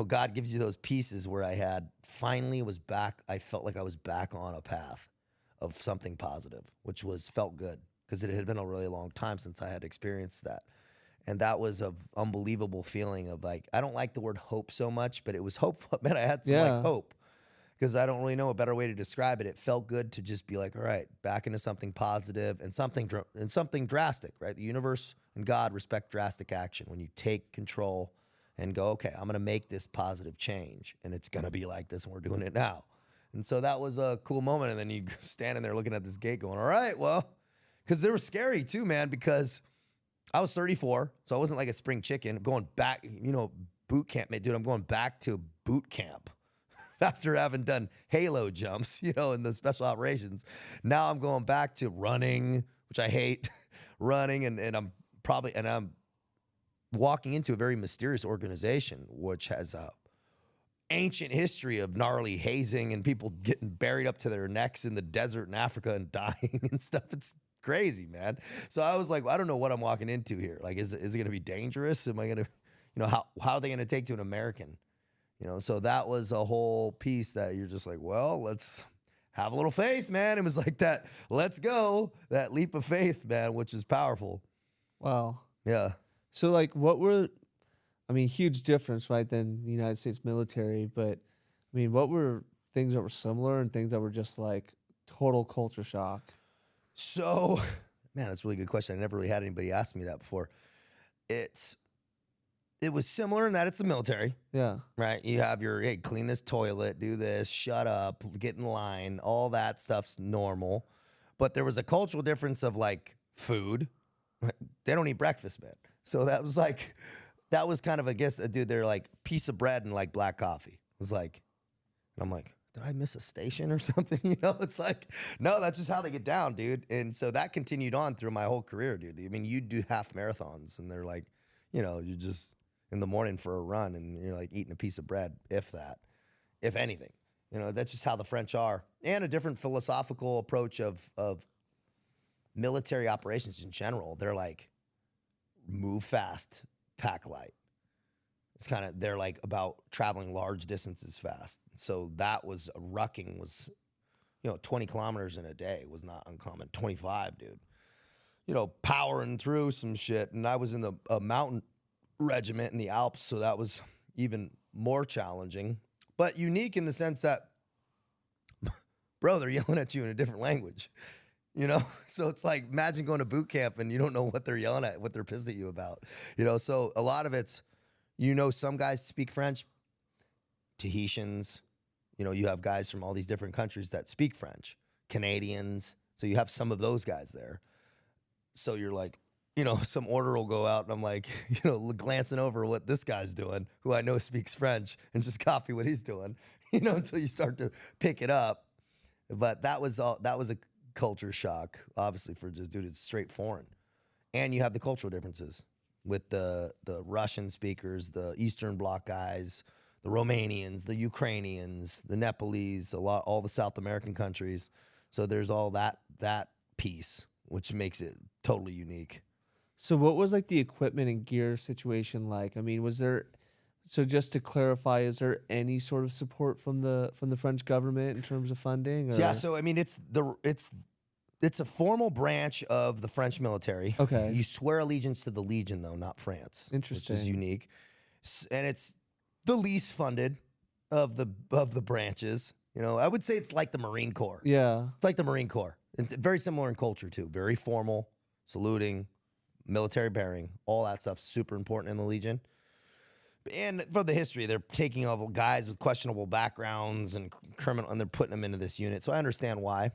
God gives you those pieces where I finally was back. I felt like I was back on a path of something positive, which felt good because it had been a really long time since I had experienced that. And that was an unbelievable feeling of like, I don't like the word hope so much, but it was hopeful. Man, I had some like hope, because I don't really know a better way to describe it. It felt good to just be like, all right, back into something positive and something drastic, right? The universe and God respect drastic action. When you take control and go, okay, I'm going to make this positive change, and it's going to be like this, and we're doing it now. And so that was a cool moment. And then you standing there looking at this gate going, all right, well, because they were scary too, man, because I was 34, so I wasn't like a spring chicken. I'm going back, boot camp, dude, I'm going back to boot camp after having done halo jumps, in the special operations. Now I'm going back to running, which I hate, running, and I'm walking into a very mysterious organization, which has a ancient history of gnarly hazing and people getting buried up to their necks in the desert in Africa and dying and stuff. It's crazy, man. So I was like, well, I don't know what I'm walking into here. Like, is it going to be dangerous? Am I going to, how are they going to take to an American? So that was a whole piece that you're just like, well, let's have a little faith, man. It was like that, let's go, that leap of faith, man, which is powerful.
Wow.
Yeah.
So huge difference, right, than the United States military, but what were things that were similar and things that were just like total culture shock?
So, man, that's a really good question. I never really had anybody ask me that before. It was similar in that it's the military.
Yeah.
Right? You have your, hey, clean this toilet, do this, shut up, get in line. All that stuff's normal. But there was a cultural difference of like food. They don't eat breakfast, man. So that was kind of, I guess, dude, they're like piece of bread and like black coffee. It was like, and I'm like, did I miss a station or something? It's like, no, that's just how they get down, dude. And so that continued on through my whole career, dude. You do half marathons and they're like, you're just in the morning for a run and you're like eating a piece of bread, if anything. That's just how the French are. And a different philosophical approach of military operations in general. They're like, move fast, pack light. They're like about traveling large distances fast. So that was, rucking was 20 kilometers in a day was not uncommon. 25, dude. Powering through some shit. And I was in a mountain regiment in the Alps, so that was even more challenging. But unique in the sense that, bro, they're yelling at you in a different language. So it's like, imagine going to boot camp and you don't know what they're yelling at, what they're pissed at you about. So a lot of it's, some guys speak French, Tahitians, you have guys from all these different countries that speak French, Canadians. So you have some of those guys there. So you're like, some order will go out and I'm like, glancing over what this guy's doing, who I know speaks French, and just copy what he's doing, until you start to pick it up. But that was a culture shock, obviously, for just, dude, it's straight foreign. And you have the cultural differences with the Russian speakers, the Eastern Bloc guys, the Romanians, the Ukrainians, the Nepalese, all the South American countries. So there's all that piece, which makes it totally unique.
So what was like the equipment and gear situation like? I mean, so just to clarify, is there any sort of support from the French government in terms of funding? Or?
Yeah, so I mean, it's a formal branch of the French military.
Okay.
You swear allegiance to the Legion, though, not France.
Interesting.
Which is unique. And it's the least funded of the branches. I would say it's like the Marine Corps.
Yeah.
It's like the Marine Corps. It's very similar in culture, too. Very formal, saluting, military bearing, all that stuff, super important in the Legion. And for the history, they're taking all guys with questionable backgrounds and criminal, and they're putting them into this unit. So I understand why.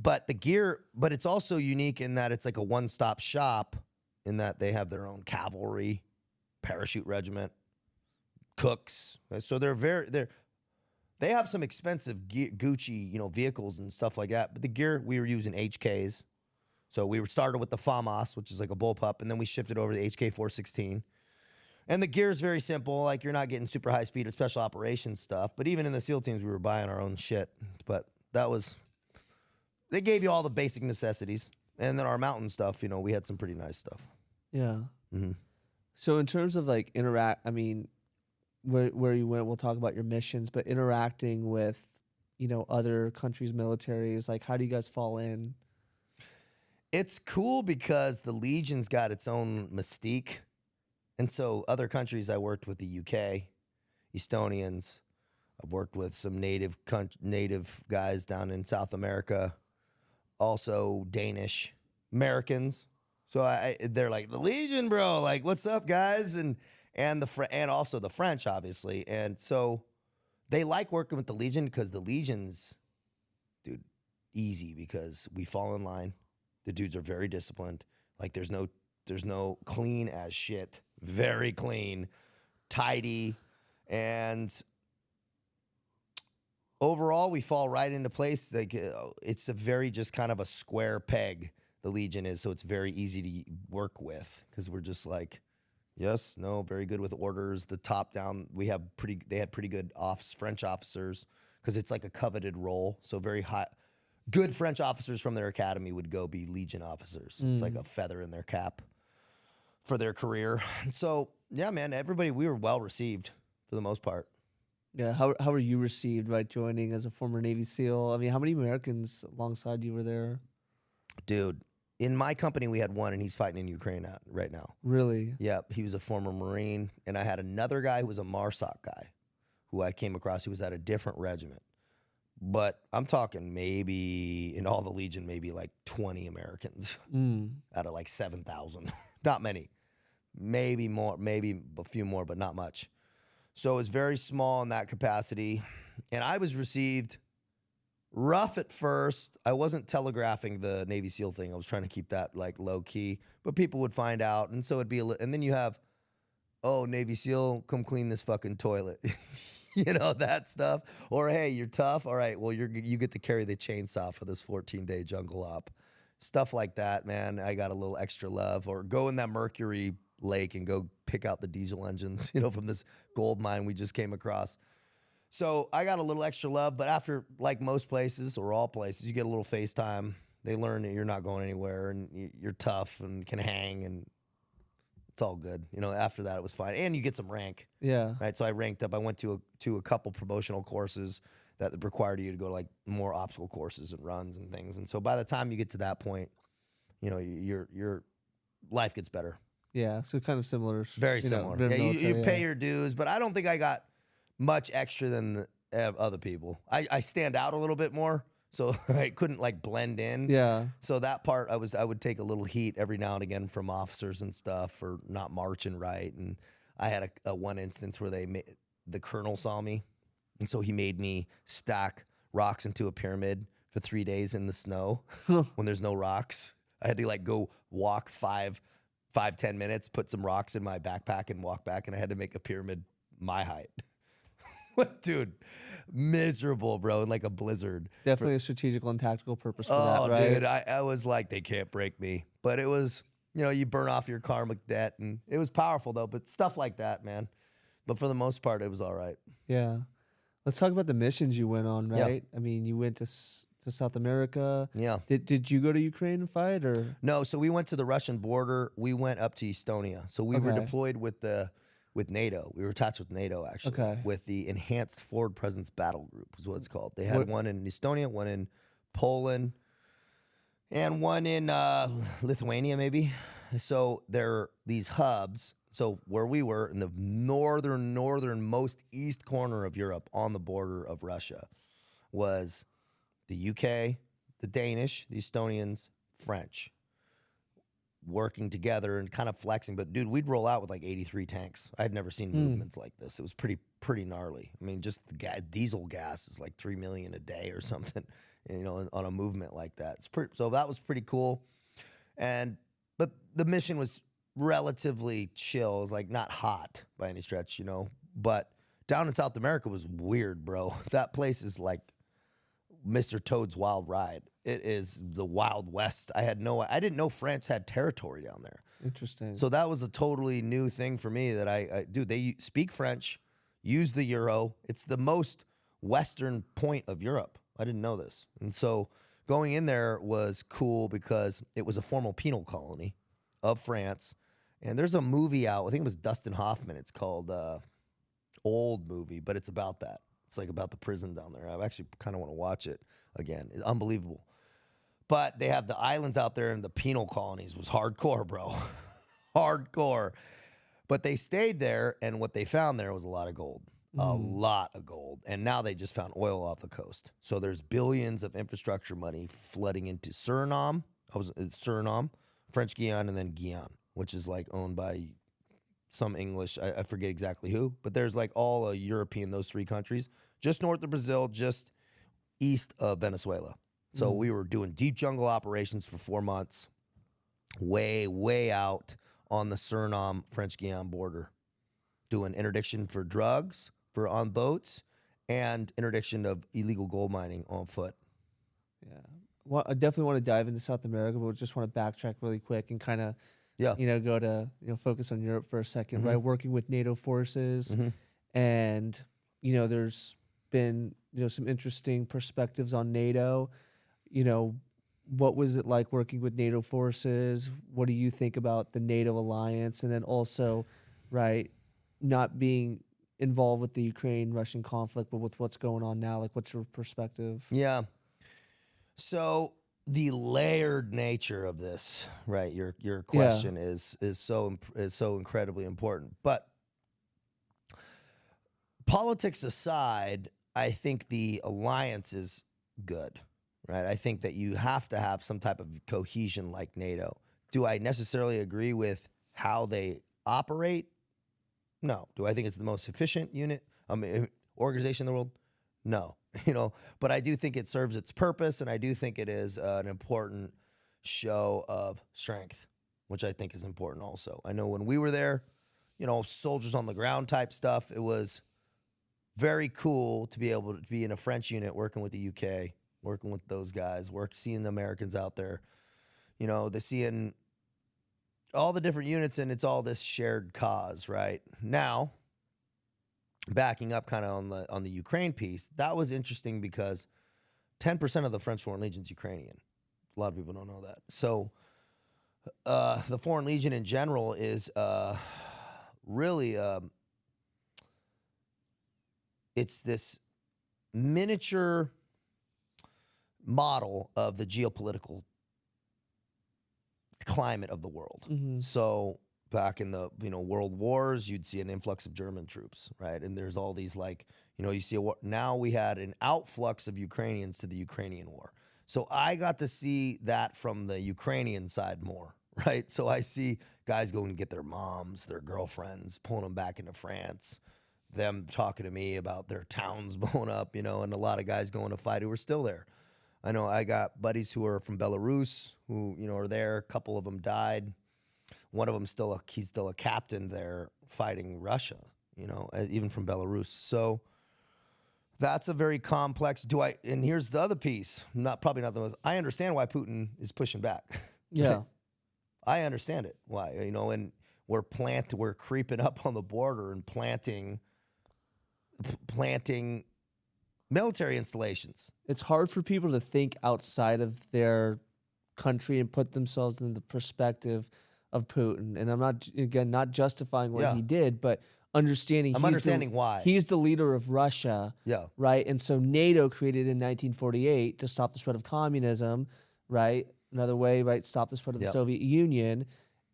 But it's also unique in that it's like a one-stop shop in that they have their own cavalry, parachute regiment, cooks. So they have some expensive Gucci, vehicles and stuff like that. But the gear, we were using HKs. So we started with the FAMAS, which is like a bullpup, and then we shifted over to the HK 416. And the gear is very simple. Like, you're not getting super high speed or special operations stuff. But even in the SEAL teams, we were buying our own shit. But they gave you all the basic necessities. And then our mountain stuff, we had some pretty nice stuff.
Yeah.
Mm-hmm.
So in terms of like I mean, where you went, we'll talk about your missions, but interacting with, other countries' militaries, like how do you guys fall in?
It's cool because the Legion's got its own mystique. And so other countries, I worked with the UK, Estonians. I've worked with some native guys down in South America, also Danish, Americans. So they're like, the Legion, bro, like, what's up, guys? And also the French, obviously. And so they like working with the Legion because the Legion's, dude, easy because we fall in line. The dudes are very disciplined. Like, there's no clean as shit. Very clean, tidy, and overall we fall right into place. Like, it's a very just kind of a square peg, the Legion is, so it's very easy to work with because we're just like, yes, no, very good with orders. The top down, they had pretty good French officers because it's like a coveted role, so very high. Good French officers from their academy would go be Legion officers. It's like a feather in their cap for their career. And so, yeah, man, we were well received for the most part.
Yeah, how were you received, right, joining as a former Navy SEAL? I mean, how many Americans alongside you were there?
Dude, in my company, we had one, and he's fighting in Ukraine right now.
Really?
Yep, he was a former Marine. And I had another guy who was a MARSOC guy who I came across who was at a different regiment. But I'm talking maybe, in all the Legion, maybe like 20 Americans out of like 7,000. Not many. Maybe more, maybe a few more, but not much. So it's very small in that capacity. And I was received rough at first. I wasn't telegraphing the Navy SEAL thing. I was trying to keep that like low key. But people would find out. And so it'd be and then you have, oh, Navy SEAL, come clean this fucking toilet. That stuff. Or, hey, you're tough. All right, well, you get to carry the chainsaw for this 14-day jungle op. Stuff like that, man. I got a little extra love. Or go in that Mercury lake and go pick out the diesel engines, from this gold mine we just came across. So I got a little extra love. But after, like most places or all places, you get a little FaceTime. They learn that you're not going anywhere and you're tough and can hang, and it's all good. After that, it was fine. And you get some rank.
Yeah.
Right. So I ranked up. I went to a couple promotional courses that required you to go to like more obstacle courses and runs and things. And so by the time you get to that point, you know, your life gets better.
Yeah, so kind of similar.
Very similar. Yeah,
military,
you pay your dues, but I don't think I got much extra than other people. I stand out a little bit more, so I couldn't like blend in.
Yeah.
So that part I would take a little heat every now and again from officers and stuff for not marching right. And I had a one instance where the colonel saw me, and so he made me stack rocks into a pyramid for 3 days in the snow when there's no rocks. I had to like go walk 10 minutes, put some rocks in my backpack and walk back, and I had to make a pyramid my height. Dude, miserable, bro, in like a blizzard.
Definitely a strategical and tactical purpose for that, right?
Dude, I was like, they can't break me. But it was, you know, you burn off your karmic debt, and it was powerful, though. But stuff like that, man. But for the most part, it was all right.
Yeah. Let's talk about the missions you went on, right? Yeah. I mean, you went to South America.
Yeah.
Did you go to Ukraine and fight, or?
No, so we went to the Russian border. We went up to Estonia. So we were deployed with NATO. We were attached with NATO, actually, with the Enhanced Forward Presence Battle Group is what it's called. They had one in Estonia, one in Poland, and one in Lithuania, maybe. So there are these hubs. So where we were in the northernmost east corner of Europe on the border of Russia was the UK, the Danish, the Estonians, French, working together and kind of flexing. But dude, we'd roll out with like 83 tanks. I had never seen movements like this. It was pretty gnarly. I mean, just the diesel gas is like 3 million a day or something, you know, on a movement like that. So that was pretty cool. But the mission was relatively chill. It was like not hot by any stretch, you know. But down in South America was weird, bro. That place is like Mr. Toad's Wild Ride. It is the Wild West. I didn't know France had territory down there.
Interesting.
So that was a totally new thing for me that dude, they speak French, use the euro. It's the most western point of Europe. I didn't know this. And so going in there was cool because it was a formal penal colony of France. And there's a movie out, I think it was Dustin Hoffman. It's called Old Movie, but it's about that. It's like about the prison down there. I actually kind of want to watch it again. It's unbelievable. But they have the islands out there, and the penal colonies was hardcore, bro. Hardcore. But they stayed there, and what they found there was a lot of gold. A lot of gold. And now they just found oil off the coast. So there's billions of infrastructure money flooding into Suriname. Suriname, French Guiana, and then Guyana, which is like owned by some English, I forget exactly who, but there's like all European, those three countries, just north of Brazil, just east of Venezuela. So we were doing deep jungle operations for 4 months, way out on the Suriname, French Guiana border, doing interdiction for drugs on boats and interdiction of illegal gold mining on foot.
Yeah. Well, I definitely want to dive into South America, but we just want to backtrack really quick and kind of, go to, focus on Europe for a second, right? Working with NATO forces. And, there's been, some interesting perspectives on NATO. What was it like working with NATO forces? What do you think about the NATO alliance? And then also, right, not being involved with the Ukraine-Russian conflict, but with what's going on now, like what's your perspective?
Yeah. So the layered nature of this, right? Your question is so incredibly important. But politics aside, I think the alliance is good, right? I think that you have to have some type of cohesion like NATO. Do I necessarily agree with how they operate? No. Do I think it's the most efficient organization in the world? No. But I do think it serves its purpose, and I do think it is an important show of strength, which I think is important also. I know when we were there, soldiers on the ground type stuff, it was very cool to be able to be in a French unit working with the UK, working with those guys, seeing the Americans out there, seeing all the different units, and it's all this shared cause, right? Now, backing up kind of on the Ukraine piece, that was interesting because 10% of the French Foreign Legion's Ukrainian. A lot of people don't know that. So the Foreign Legion in general is really it's this miniature model of the geopolitical climate of the world. So back in the world wars, you'd see an influx of German troops, right? And there's all these you see now we had an outflux of Ukrainians to the Ukrainian war. So I got to see that from the Ukrainian side more, right? So I see guys going to get their moms, their girlfriends, pulling them back into France, them talking to me about their towns blowing up, and a lot of guys going to fight who are still there. I know I got buddies who are from Belarus who, are there. A couple of them died. One of them he's still a captain there fighting Russia, even from Belarus. So that's a very complex. And here's the other piece. Probably not the most. I understand why Putin is pushing back.
Yeah.
I understand it. Why, and we're creeping up on the border and planting military installations.
It's hard for people to think outside of their country and put themselves in the perspective of Putin. And I'm not justifying what he did, but understanding
why.
He's the leader of Russia.
Yeah.
Right. And so NATO created in 1948 to stop the spread of communism, right? Another way, right? Stop the spread of the Soviet Union.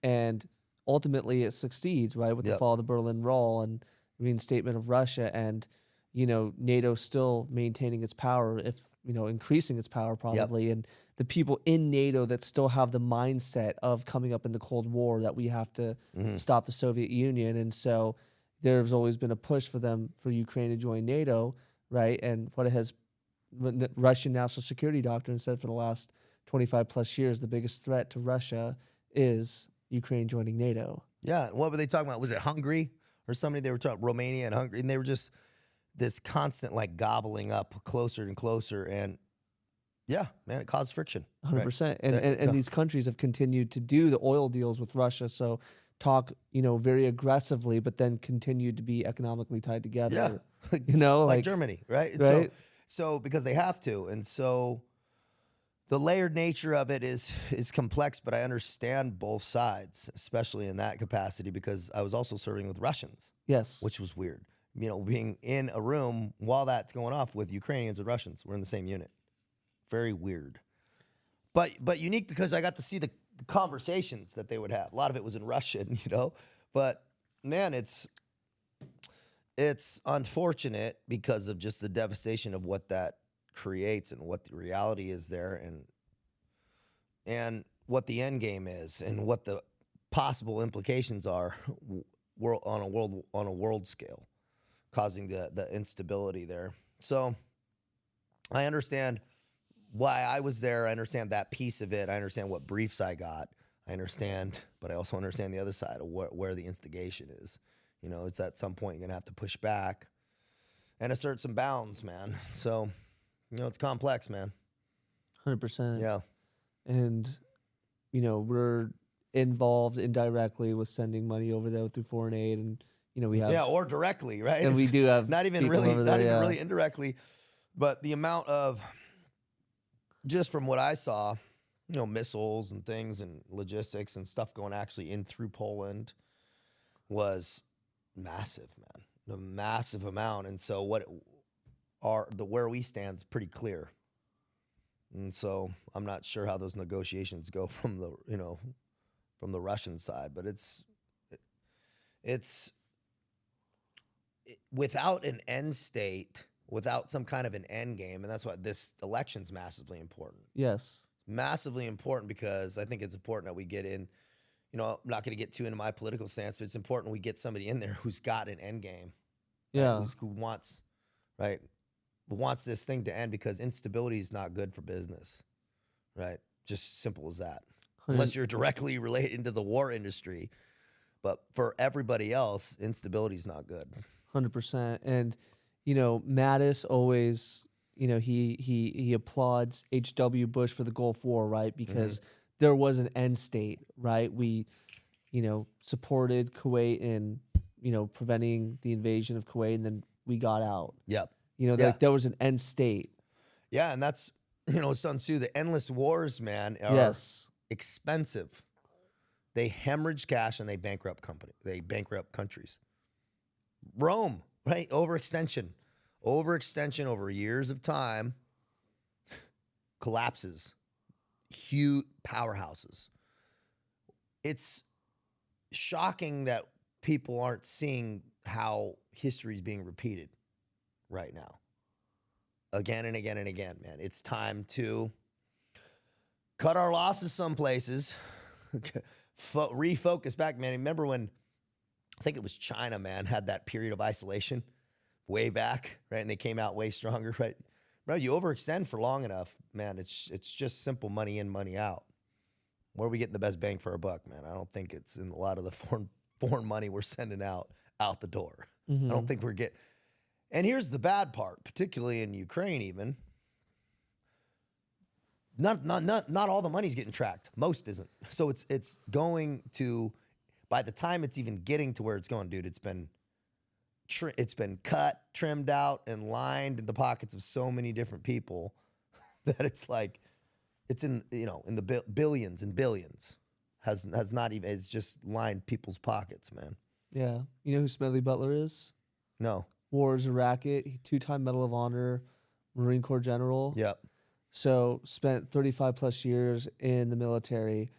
And ultimately it succeeds, right? With the fall of the Berlin Wall and reinstatement of Russia, and NATO still maintaining its power, if increasing its power probably, and the people in NATO that still have the mindset of coming up in the Cold War that we have to stop the Soviet Union, and so there's always been a push for Ukraine to join NATO, right? And what it has, Russian national security doctrine said for the last 25 plus years, the biggest threat to Russia is Ukraine joining NATO.
Yeah, what were they talking about? Was it Hungary or somebody? They were talking Romania and Hungary, and they were just this constant gobbling up closer and closer, and yeah, man, it caused friction.
100%. Right? And these countries have continued to do the oil deals with Russia, so talk very aggressively, but then continued to be economically tied together.
Yeah, like Germany, right? So because they have to, and so the layered nature of it is complex, but I understand both sides, especially in that capacity, because I was also serving with Russians.
Yes,
which was weird. Being in a room while that's going off with Ukrainians and Russians. We're in the same unit. Very weird. But unique because I got to see the conversations that they would have. A lot of it was in Russian, But, man, it's unfortunate because of just the devastation of what that creates and what the reality is there, and what the end game is, and what the possible implications are on a world scale, causing the instability there. So I understand why I was there. I understand that piece of it. I understand what briefs I got. I understand, but I also understand the other side of where the instigation is. It's at some point you're going to have to push back and assert some bounds, man. So, it's complex, man.
100%.
Yeah.
And, we're involved indirectly with sending money over there through foreign aid, and we have
or directly, right?
And we do have
not even really indirectly, but the amount of, just from what I saw, missiles and things and logistics and stuff going actually in through Poland was massive, man. A massive amount. And so where we stand is pretty clear. And so I'm not sure how those negotiations go from the Russian side, but it's without an end state, without some kind of an end game, and that's why this election's massively important.
Yes.
Massively important, because I think it's important that we get in, I'm not going to get too into my political stance, but it's important we get somebody in there who's got an end game.
Yeah.
Right? Who wants this thing to end, because instability is not good for business, right? Just simple as that. Unless you're directly related to the war industry. But for everybody else, instability is not good.
100%. And, Mattis always, he applauds H.W. Bush for the Gulf War, right? Because there was an end state, right? We, supported Kuwait in, preventing the invasion of Kuwait, and then we got out.
Yep.
There was an end state.
Yeah, and that's, Sun Tzu, the endless wars, man, are expensive. They hemorrhage cash and they bankrupt countries. Rome, right? Overextension. Overextension over years of time collapses huge powerhouses. It's shocking that people aren't seeing how history is being repeated right now. Again and again and again, man. It's time to cut our losses some places, refocus back, man. Remember when, I think it was China, man, had that period of isolation way back, right? And they came out way stronger, right? Bro, you overextend for long enough, man, it's just simple money in, money out. Where are we getting the best bang for our buck, man? I don't think it's in a lot of the foreign money we're sending out the door. I don't think we're getting. And here's the bad part, particularly in Ukraine, even. Not all the money's getting tracked. Most isn't. So it's going to, by the time it's even getting to where it's going, dude, it's been cut, trimmed out, and lined in the pockets of so many different people that it's like, it's in the billions and billions. Has not even, it's just lined people's pockets, man.
Yeah. You know who Smedley Butler is?
No.
War is a Racket. 2-time Medal of Honor, Marine Corps general.
Yep.
So spent 35 plus years in the military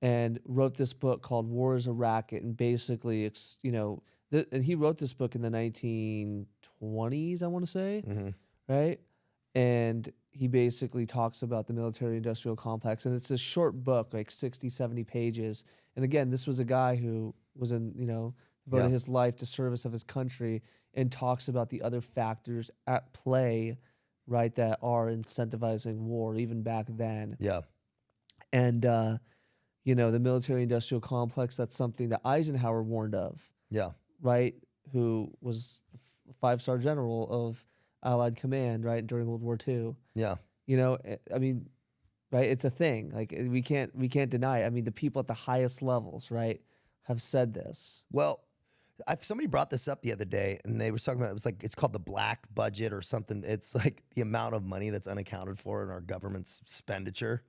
and wrote this book called War is a Racket. And basically, it's, and he wrote this book in the 1920s, I want to say, right? And he basically talks about the military-industrial complex. And it's a short book, like 60, 70 pages. And again, this was a guy who was devoted his life to service of his country and talks about the other factors at play, right, that are incentivizing war, even back then.
Yeah.
And, the military-industrial complex, that's something that Eisenhower warned of. Yeah. Right? Who was the 5-star general of Allied command, right, during World War II. Yeah. I mean, right, it's a thing. Like, we can't deny it. I mean, the people at the highest levels, right, have said this.
Well, somebody brought this up the other day, and they were talking about, it's called the black budget or something. It's like the amount of money that's unaccounted for in our government's expenditure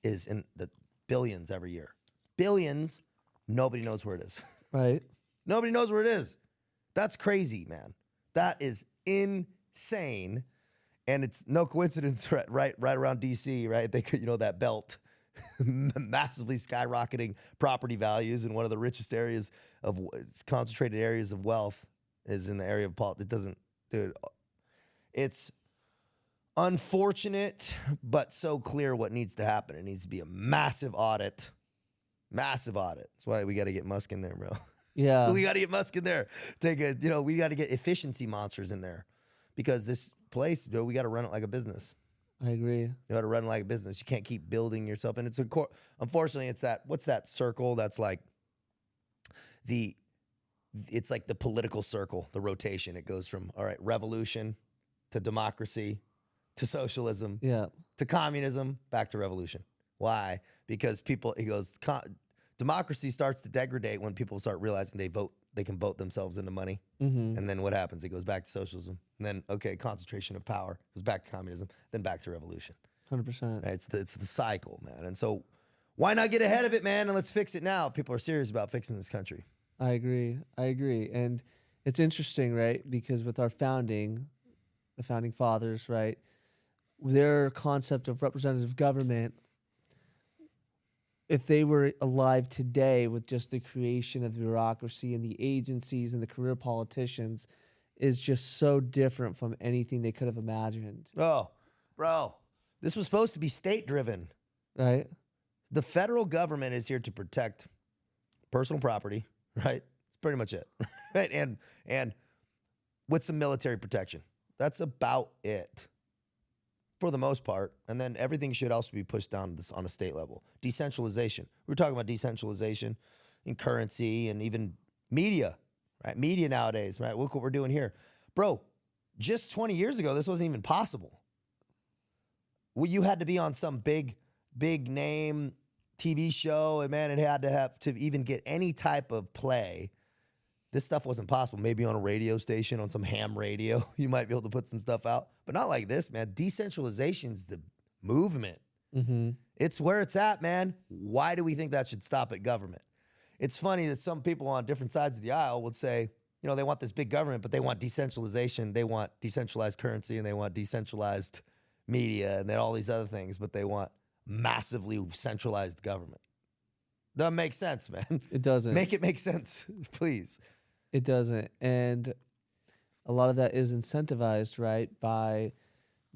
is in the billions every year. Billions, nobody knows where it is. Right. Nobody knows where it is. That's crazy, man. That is insane. And it's no coincidence, right around DC, right? They could, that belt, massively skyrocketing property values in one of the richest areas of concentrated areas of wealth is in the area of politics. It doesn't, dude. It's unfortunate, but so clear what needs to happen. It needs to be a massive audit. Massive audit. That's why we got to get Musk in there, bro. Yeah. We got to get Musk in there. We got to get efficiency monsters in there because this place, bro, we got to run it like a business.
I agree.
You got to run it like a business. You can't keep building yourself. And unfortunately, it's what's that circle that's like it's like the political circle, the rotation. It goes from, all right, revolution to democracy to socialism to communism, back to revolution. Why? Because democracy starts to degrade when people start realizing they can vote themselves into money. And then what happens? It goes back to socialism. And then, concentration of power goes back to communism, then back to revolution.
100%.
Right? It's the cycle, man. And so why not get ahead of it, man, and let's fix it now if people are serious about fixing this country.
I agree. And it's interesting, right? Because with our the founding fathers, right, their concept of representative government, if they were alive today with just the creation of the bureaucracy and the agencies and the career politicians, is just so different from anything they could have imagined.
Oh, bro, this was supposed to be state-driven.
Right.
The federal government is here to protect personal property, right? That's pretty much it, right? And with some military protection. That's about it for the most part. And then everything should also be pushed down on a state level. Decentralization. We were talking about decentralization in currency and even media, right? Media nowadays, right? Look what we're doing here. Bro, just 20 years ago, this wasn't even possible. Well, you had to be on some big name TV show, and man, it had to have to even get any type of play. This stuff wasn't possible. Maybe on a radio station, on some ham radio, you might be able to put some stuff out, but not like this, man. Decentralization's the movement. It's where it's at, man. Why do we think that should stop at government? It's funny that some people on different sides of the aisle would say, they want this big government, but they want decentralization. They want decentralized currency, and they want decentralized media, and then all these other things, but they want massively centralized government. Doesn't make sense, man.
It doesn't.
Make it make sense, please.
It doesn't. And a lot of that is incentivized, right, by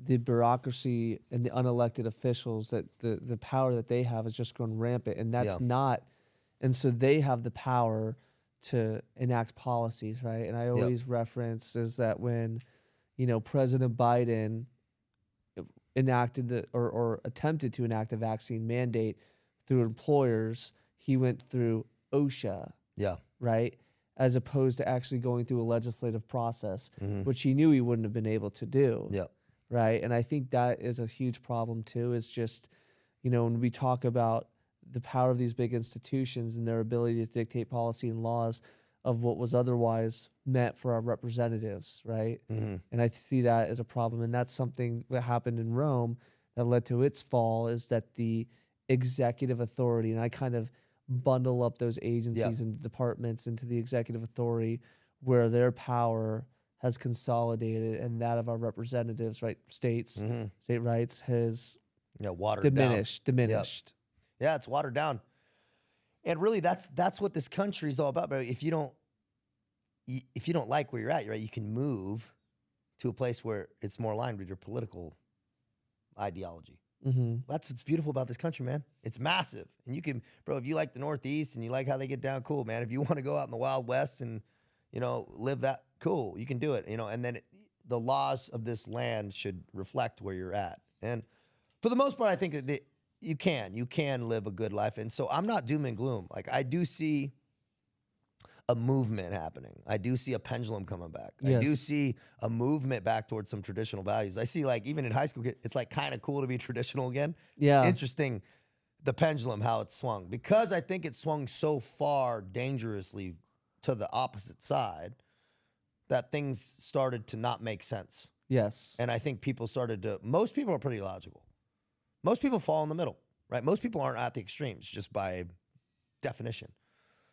the bureaucracy and the unelected officials, that the power that they have has just grown rampant. And that's not, and so they have the power to enact policies, right? And I always reference is that when, President Biden enacted or attempted to enact a vaccine mandate through employers, he went through OSHA, right? As opposed to actually going through a legislative process, which he knew he wouldn't have been able to do. Right. And I think that is a huge problem too, is just, when we talk about the power of these big institutions and their ability to dictate policy and laws of what was otherwise meant for our representatives, right? And I see that as a problem. And that's something that happened in Rome that led to its fall, is that the executive authority, and I kind of bundle up those agencies and departments into the executive authority, where their power has consolidated and that of our representatives, right, state rights has
watered
diminished.
Yeah, it's watered down. And really, that's what this country is all about. But if you don't like where you're at, right, you can move to a place where it's more aligned with your political ideology. That's what's beautiful about this country, man. It's massive. And you can, bro, if you like the Northeast and you like how they get down, cool, man. If you want to go out in the Wild West and, live that, cool, you can do it, and then the laws of this land should reflect where you're at. And for the most part, I think that you can live a good life. And so I'm not doom and gloom. Like, I do see a movement happening. I do see a pendulum coming back. I do see a movement back towards some traditional values. I see, like, even in high school, it's like kind of cool to be traditional again. It's interesting, the pendulum, how it swung, because I think it swung so far dangerously to the opposite side that things started to not make sense.
Yes.
And I think most people are pretty logical. Most people fall in the middle, right? Most people aren't at the extremes just by definition.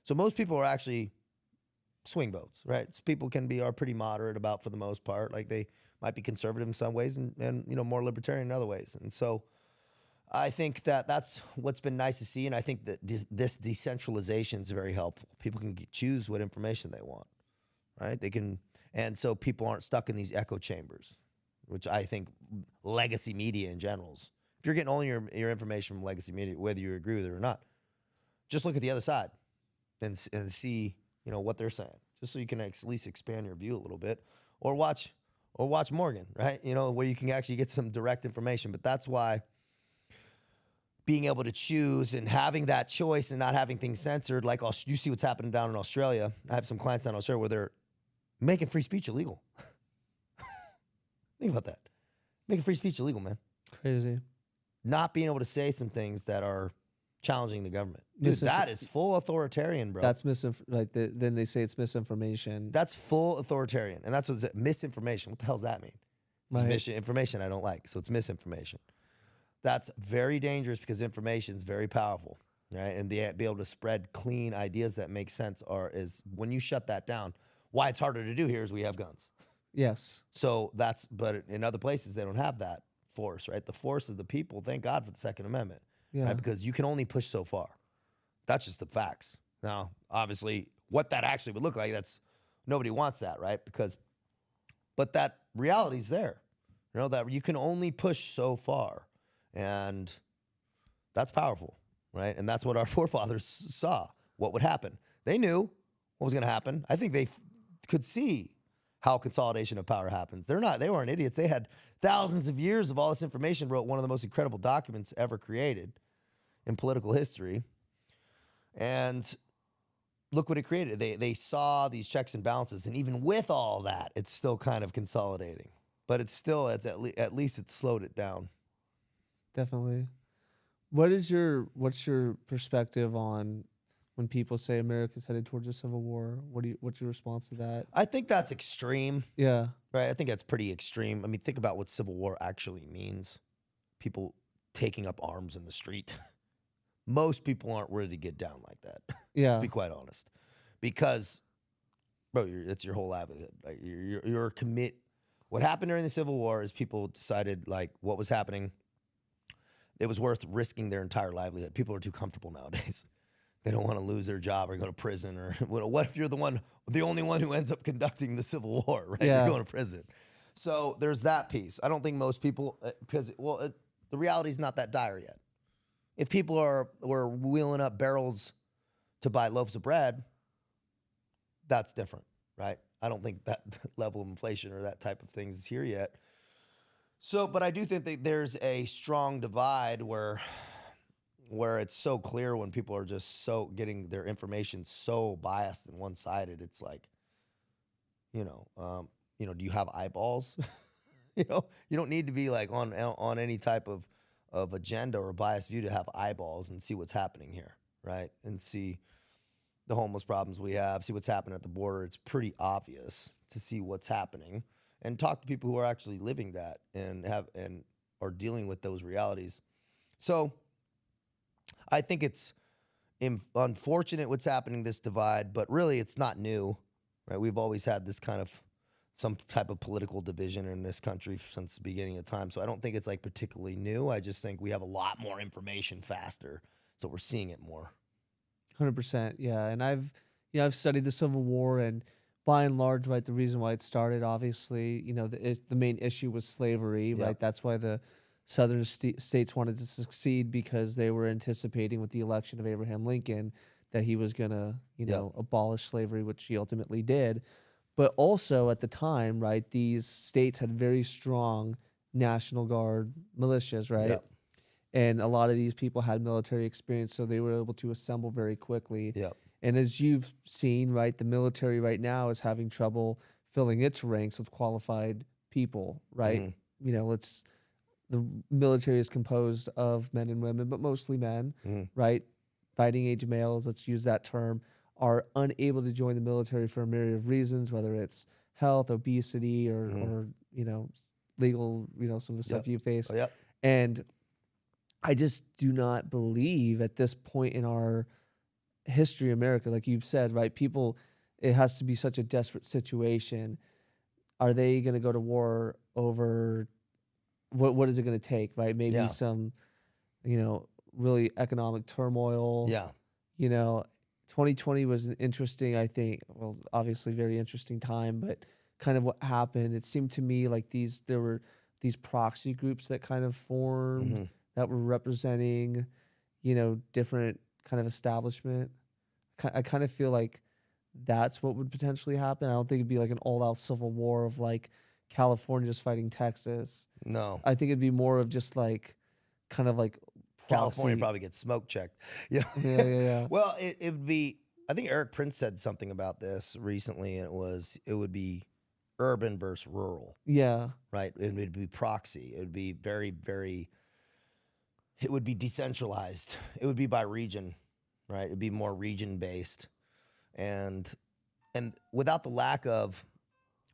So most people are actually swing votes, right? So people are pretty moderate about, for the most part. Like, they might be conservative in some ways and more libertarian in other ways. And so I think that's what's been nice to see. And I think that this decentralization is very helpful. People can choose what information they want, right? And so people aren't stuck in these echo chambers, which I think legacy media in general is. If you're getting all your information from legacy media, whether you agree with it or not, just look at the other side and see, what they're saying, just so you can at least expand your view a little bit, or watch Morgan, right? Where you can actually get some direct information. But that's why being able to choose and having that choice and not having things censored, like you see what's happening down in Australia. I have some clients down in Australia where they're making free speech illegal. Think about that. Making free speech illegal, man.
Crazy.
Not being able to say some things that are challenging the government. Dude, that is full authoritarian, bro.
That's then they say it's misinformation.
That's full authoritarian. And that's what misinformation. What the hell does that mean? It's misinformation I don't like, so it's misinformation. That's very dangerous because information is very powerful, right? And be able to spread clean ideas that make sense is when you shut that down. Why it's harder to do here is we have guns.
Yes.
So but in other places, they don't have that force, right? The force of the people. Thank God for the Second Amendment, right? Because you can only push so far. That's just the facts. Now, obviously, what that actually would look like, nobody wants that, right? But that reality's there, that you can only push so far, and that's powerful, right? And that's what our forefathers saw, what would happen. They knew what was going to happen. I think they could see how consolidation of power happens. They weren't idiots. They had thousands of years of all this information, wrote one of the most incredible documents ever created in political history. And look what it created. They saw these checks and balances. And even with all that, it's still kind of consolidating. But at least it's slowed it down.
Definitely. What's your perspective on when people say America's headed towards a civil war? What's your response to that?
I think that's extreme.
Yeah.
Right. I think that's pretty extreme. I mean, think about what civil war actually means. People taking up arms in the street. Most people aren't ready to get down like that.
Yeah.
Let's be quite honest. Because bro, it's your whole livelihood. Like you're commit. What happened during the Civil War is people decided like what was happening. It was worth risking their entire livelihood. People are too comfortable nowadays. They don't want to lose their job or go to prison or what if you're the only one who ends up conducting the Civil War, right?
Yeah.
You're going to prison. So there's that piece. I don't think most people, because the reality is not that dire yet. If people were wheeling up barrels to buy loaves of bread, that's different, right? I don't think that level of inflation or that type of things is here yet. So, but I do think that there's a strong divide where it's so clear when people are just so getting their information so biased and one-sided. It's like, do you have eyeballs? You don't need to be like on any type of agenda or a biased view to have eyeballs and see what's happening here, right? And see the homeless problems we have, see what's happening at the border. It's pretty obvious to see what's happening and talk to people who are actually living that and are dealing with those realities. So I think it's unfortunate what's happening, this divide, but really it's not new, right? We've always had this kind of some type of political division in this country since the beginning of time. So I don't think it's like particularly new. I just think we have a lot more information faster, so we're seeing it more.
100%, yeah. And I've studied the Civil War, and by and large, right, the reason why it started, obviously, the main issue was slavery,
Yep.
right? That's why the southern states wanted to succeed, because they were anticipating with the election of Abraham Lincoln that he was going to,
Yep.
abolish slavery, which he ultimately did. But also at the time, right, these states had very strong National Guard militias, right?
Yep.
And a lot of these people had military experience, so they were able to assemble very quickly.
Yep.
And as you've seen, right, the military right now is having trouble filling its ranks with qualified people, right?
Mhm.
The military is composed of men and women, but mostly men,
Mhm.
right? Fighting age males, let's use that term, are unable to join the military for a myriad of reasons, whether it's health, obesity, or legal, some of the stuff
Yep.
you face.
Oh, yep.
And I just do not believe at this point in our history, America, like you've said, right? People, it has to be such a desperate situation. Are they going to go to war over what is it going to take, right? Maybe
Yeah.
some, really economic turmoil.
Yeah.
2020 was an interesting, I think, well, obviously very interesting time, but kind of what happened. It seemed to me like there were these proxy groups that kind of formed
Mhm.
that were representing, different kind of establishment. I kind of feel like that's what would potentially happen. I don't think it'd be like an all-out civil war of like California just fighting Texas.
No.
I think it'd be more of just like kind of like
California
proxy.
probably gets smoke checked. Yeah.
Yeah.
Well, it would be, I think Eric Prince said something about this recently, and it would be urban versus rural,
Yeah.
right? It would be proxy. It would be very, very, it would be decentralized. It would be by region, right? It'd be more region based. And without the lack of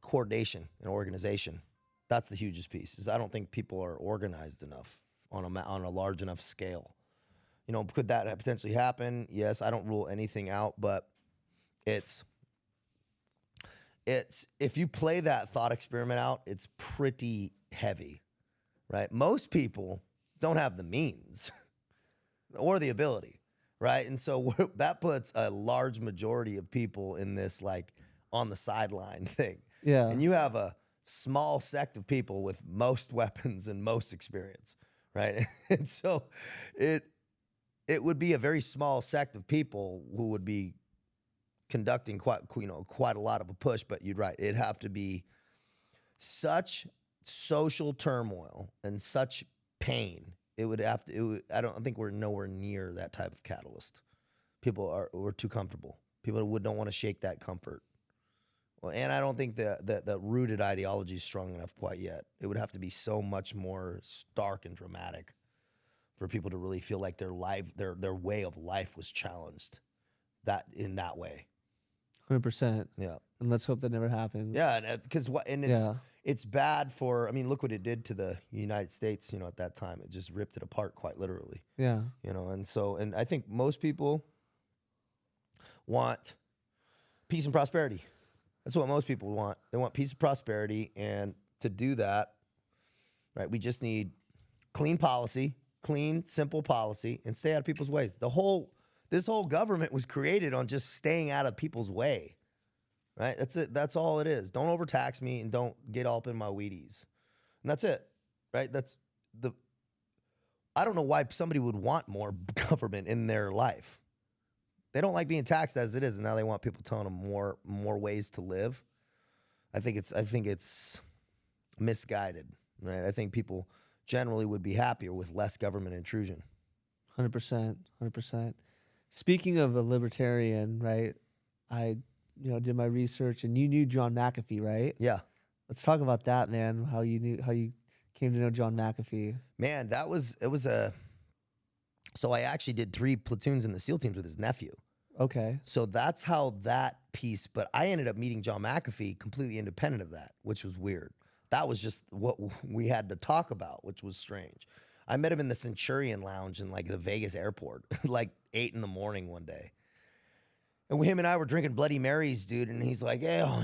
coordination and organization, that's the hugest piece. Is I don't think people are organized enough on a large enough scale. Could that potentially happen? Yes, I don't rule anything out, but it's if you play that thought experiment out, it's pretty heavy, right? Most people don't have the means or the ability, right? And so that puts a large majority of people in this like on the sideline thing.
Yeah.
And you have a small sect of people with most weapons and most experience, right? And so it would be a very small sect of people who would be conducting quite a lot of a push, but you're right. It'd have to be such social turmoil and such pain. I don't think we're nowhere near that type of catalyst. We're too comfortable. People don't want to shake that comfort. Well, and I don't think the rooted ideology is strong enough quite yet. It would have to be so much more stark and dramatic for people to really feel like their way of life was challenged in that way.
100%.
Yeah.
And let's hope that never happens.
Yeah, it's bad for, look what it did to the United States, at that time. It just ripped it apart quite literally.
Yeah.
And I think most people want peace and prosperity. That's what most people want. They want peace and prosperity, and to do that, right, we just need clean policy, clean, simple policy, and stay out of people's ways. This whole government was created on just staying out of people's way, right? That's it. That's all it is. Don't overtax me and don't get all up in my Wheaties. And that's it, right? I don't know why somebody would want more government in their life. They don't like being taxed as it is, and now they want people telling them more ways to live. I think it's misguided, right? I think people generally would be happier with less government intrusion.
100%, 100%. Speaking of a libertarian, right? I did my research, and you knew John McAfee, right?
Yeah.
Let's talk about that, man. How you came to know John McAfee.
Man, so I actually did 3 platoons in the SEAL teams with his nephew.
Okay.
So that's how that piece, but I ended up meeting John McAfee completely independent of that, which was weird. That was just what we had to talk about, which was strange. I met him in the Centurion Lounge in like the Vegas airport, like 8 in the morning one day. And him and I were drinking Bloody Marys, dude. And he's like, yeah,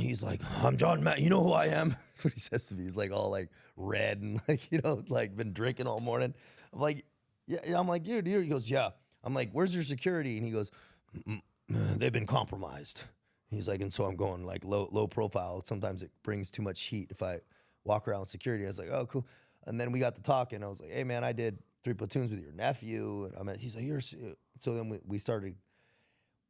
I'm John Matt. You know who I am? That's what he says to me. He's like all like red and like, like been drinking all morning. I'm like, yeah. I'm like, dude. He goes, yeah. I'm like, where's your security? And he goes, they've been compromised. He's like, and so I'm going like low profile. Sometimes it brings too much heat if I walk around with security. I was like, oh, cool. And then we got to talking. I was like, hey, man, I did 3 platoons with your nephew. And he's like, so then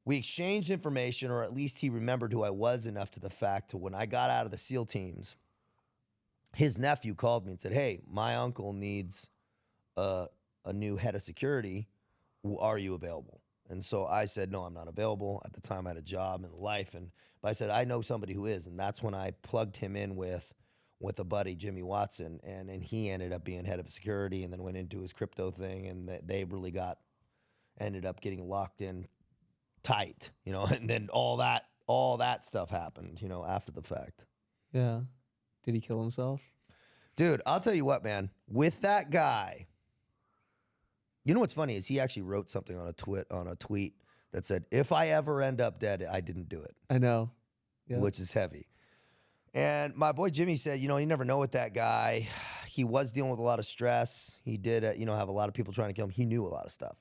we exchanged information, or at least he remembered who I was enough to the fact to when I got out of the SEAL teams, his nephew called me and said, hey, my uncle needs a new head of security. Are you available? And so I said, no, I'm not available. At the time, I had a job and life. But I said, I know somebody who is. And that's when I plugged him in with a buddy, Jimmy Watson. And he ended up being head of security and then went into his crypto thing. And they really ended up getting locked in tight, and then all that stuff happened, after the fact.
Yeah. Did he kill himself?
Dude, I'll tell you what, man. With that guy, what's funny is he actually wrote something on a tweet that said, if I ever end up dead, I didn't do it.
I know. Yeah.
Which is heavy. And my boy Jimmy said, you never know with that guy. He was dealing with a lot of stress. He did, have a lot of people trying to kill him. He knew a lot of stuff.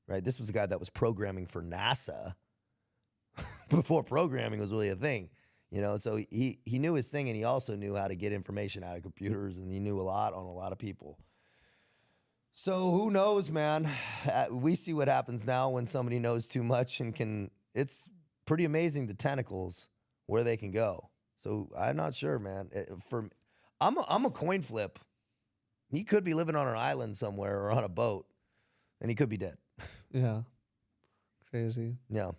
Right, this was a guy that was programming for NASA before programming was really a thing, So he knew his thing, and he also knew how to get information out of computers, and he knew a lot on a lot of people. So who knows, man? We see what happens now when somebody knows too much and can. It's pretty amazing the tentacles where they can go. So I'm not sure, man. I'm a coin flip. He could be living on an island somewhere or on a boat, and he could be dead.
Yeah. Crazy.
Yeah.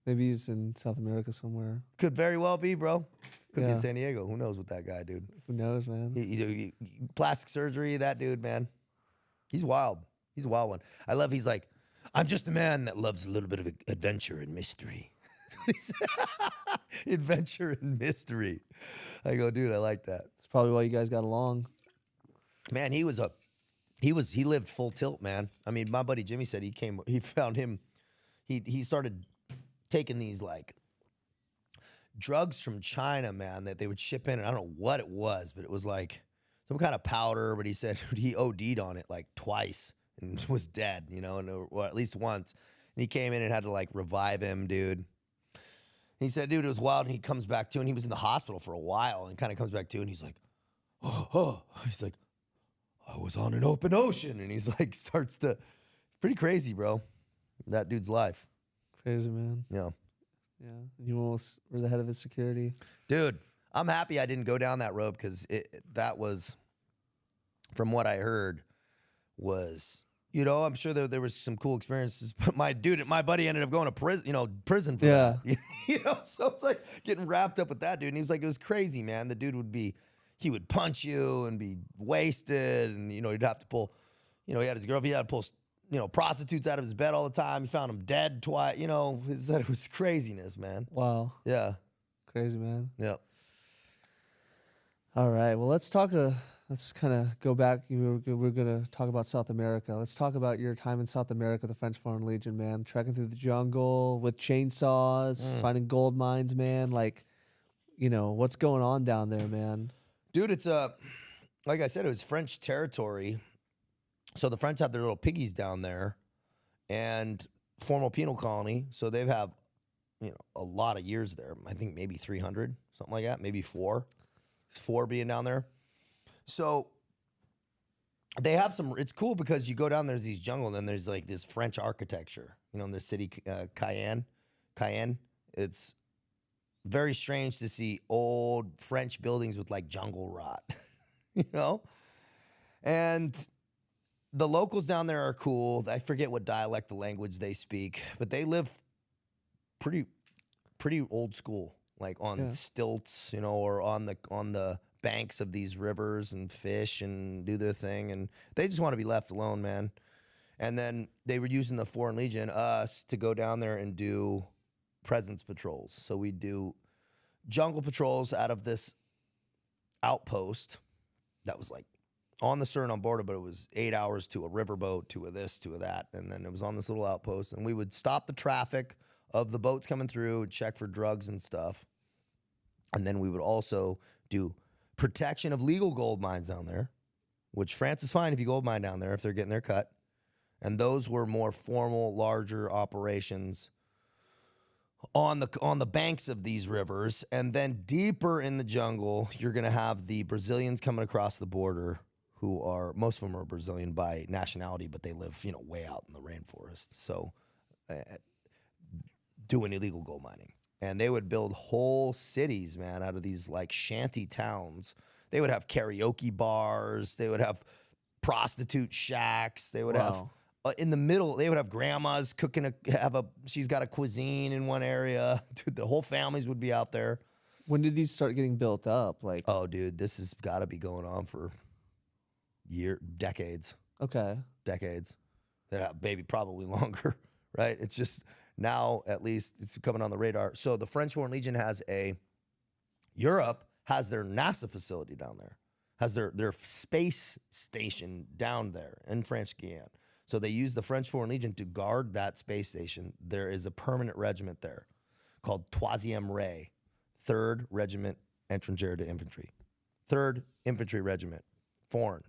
Maybe he's in South America somewhere.
Could very well be, bro. Could be in San Diego. Who knows with that guy, dude?
Who knows, man?
He plastic surgery, that dude, man. He's wild. He's a wild one. I love, he's like, I'm just a man that loves a little bit of adventure and mystery. Adventure and mystery. I go, dude, I like that.
That's probably why you guys got along.
Man, he lived full tilt, man. I mean, my buddy Jimmy said he found him, he started taking these like drugs from China, man, that they would ship in. And I don't know what it was, but it was like some kind of powder, but he said he OD'd on it like twice and was dead, or at least once. And he came in and had to like revive him, dude. He said, dude, it was wild. And he comes back to, and he was in the hospital for a while and kind of comes back to, and he's like, he's like, I was on an open ocean. And he's like, pretty crazy, bro. That dude's life.
Crazy, man.
Yeah.
Yeah. You almost were the head of his security.
Dude, I'm happy I didn't go down that road because that was, from what I heard, was, I'm sure there was some cool experiences. But my buddy ended up going to prison for that. So it's like getting wrapped up with that dude. And he was like, it was crazy, man. The dude he would punch you and be wasted, and he'd have to pull, he had his girlfriend, he had to pull, prostitutes out of his bed all the time. He found them dead twice. He said it was craziness, man.
Wow.
Yeah.
Crazy, man.
Yeah.
All right. Well, let's kind of go back. We're going to talk about South America. Let's talk about your time in South America, the French Foreign Legion, man. Trekking through the jungle with chainsaws, finding gold mines, man. Like, what's going on down there, man?
Dude, it's like I said, it was French territory. So the French have their little piggies down there, and formal penal colony. So they have, a lot of years there. I think maybe 300, something like that, maybe four being down there. So they have it's cool because you go down, there's these jungle, and then there's like this French architecture, in the city, Cayenne. It's very strange to see old French buildings with like jungle rot, and the locals down there are cool. I forget what dialect, the language they speak, but they live pretty old school, like on stilts, or on the banks of these rivers and fish and do their thing. And they just want to be left alone, man. And then they were using the Foreign Legion, us, to go down there and do presence patrols. So we do jungle patrols out of this outpost that was like on the Suriname border, but it was 8 hours to a riverboat, to a this, to a that. And then it was on this little outpost. And we would stop the traffic of the boats coming through, check for drugs and stuff. And then we would also do protection of legal gold mines down there, which France is fine if you gold mine down there if they're getting their cut. And those were more formal, larger operations on the banks of these rivers. And then deeper in the jungle, you're going to have the Brazilians coming across the border, who are, most of them are Brazilian by nationality, but they live, way out in the rainforest. So doing illegal gold mining. And they would build whole cities, man, out of these like shanty towns. They would have karaoke bars. They would have prostitute shacks. They would have, in the middle, they would have grandmas cooking, she's got a cuisine in one area. Dude, the whole families would be out there.
When did these start getting built up?
Oh, dude, this has got to be going on for decades.
Okay.
Decades. Maybe probably longer, right? It's just... Now, at least, it's coming on the radar. So the French Foreign Legion Europe has their NASA facility down there, has their space station down there in French Guiana. So they use the French Foreign Legion to guard that space station. There is a permanent regiment there called Troisième Ray, 3rd Regiment Étranger de Infantry, 3rd Infantry Regiment, foreign.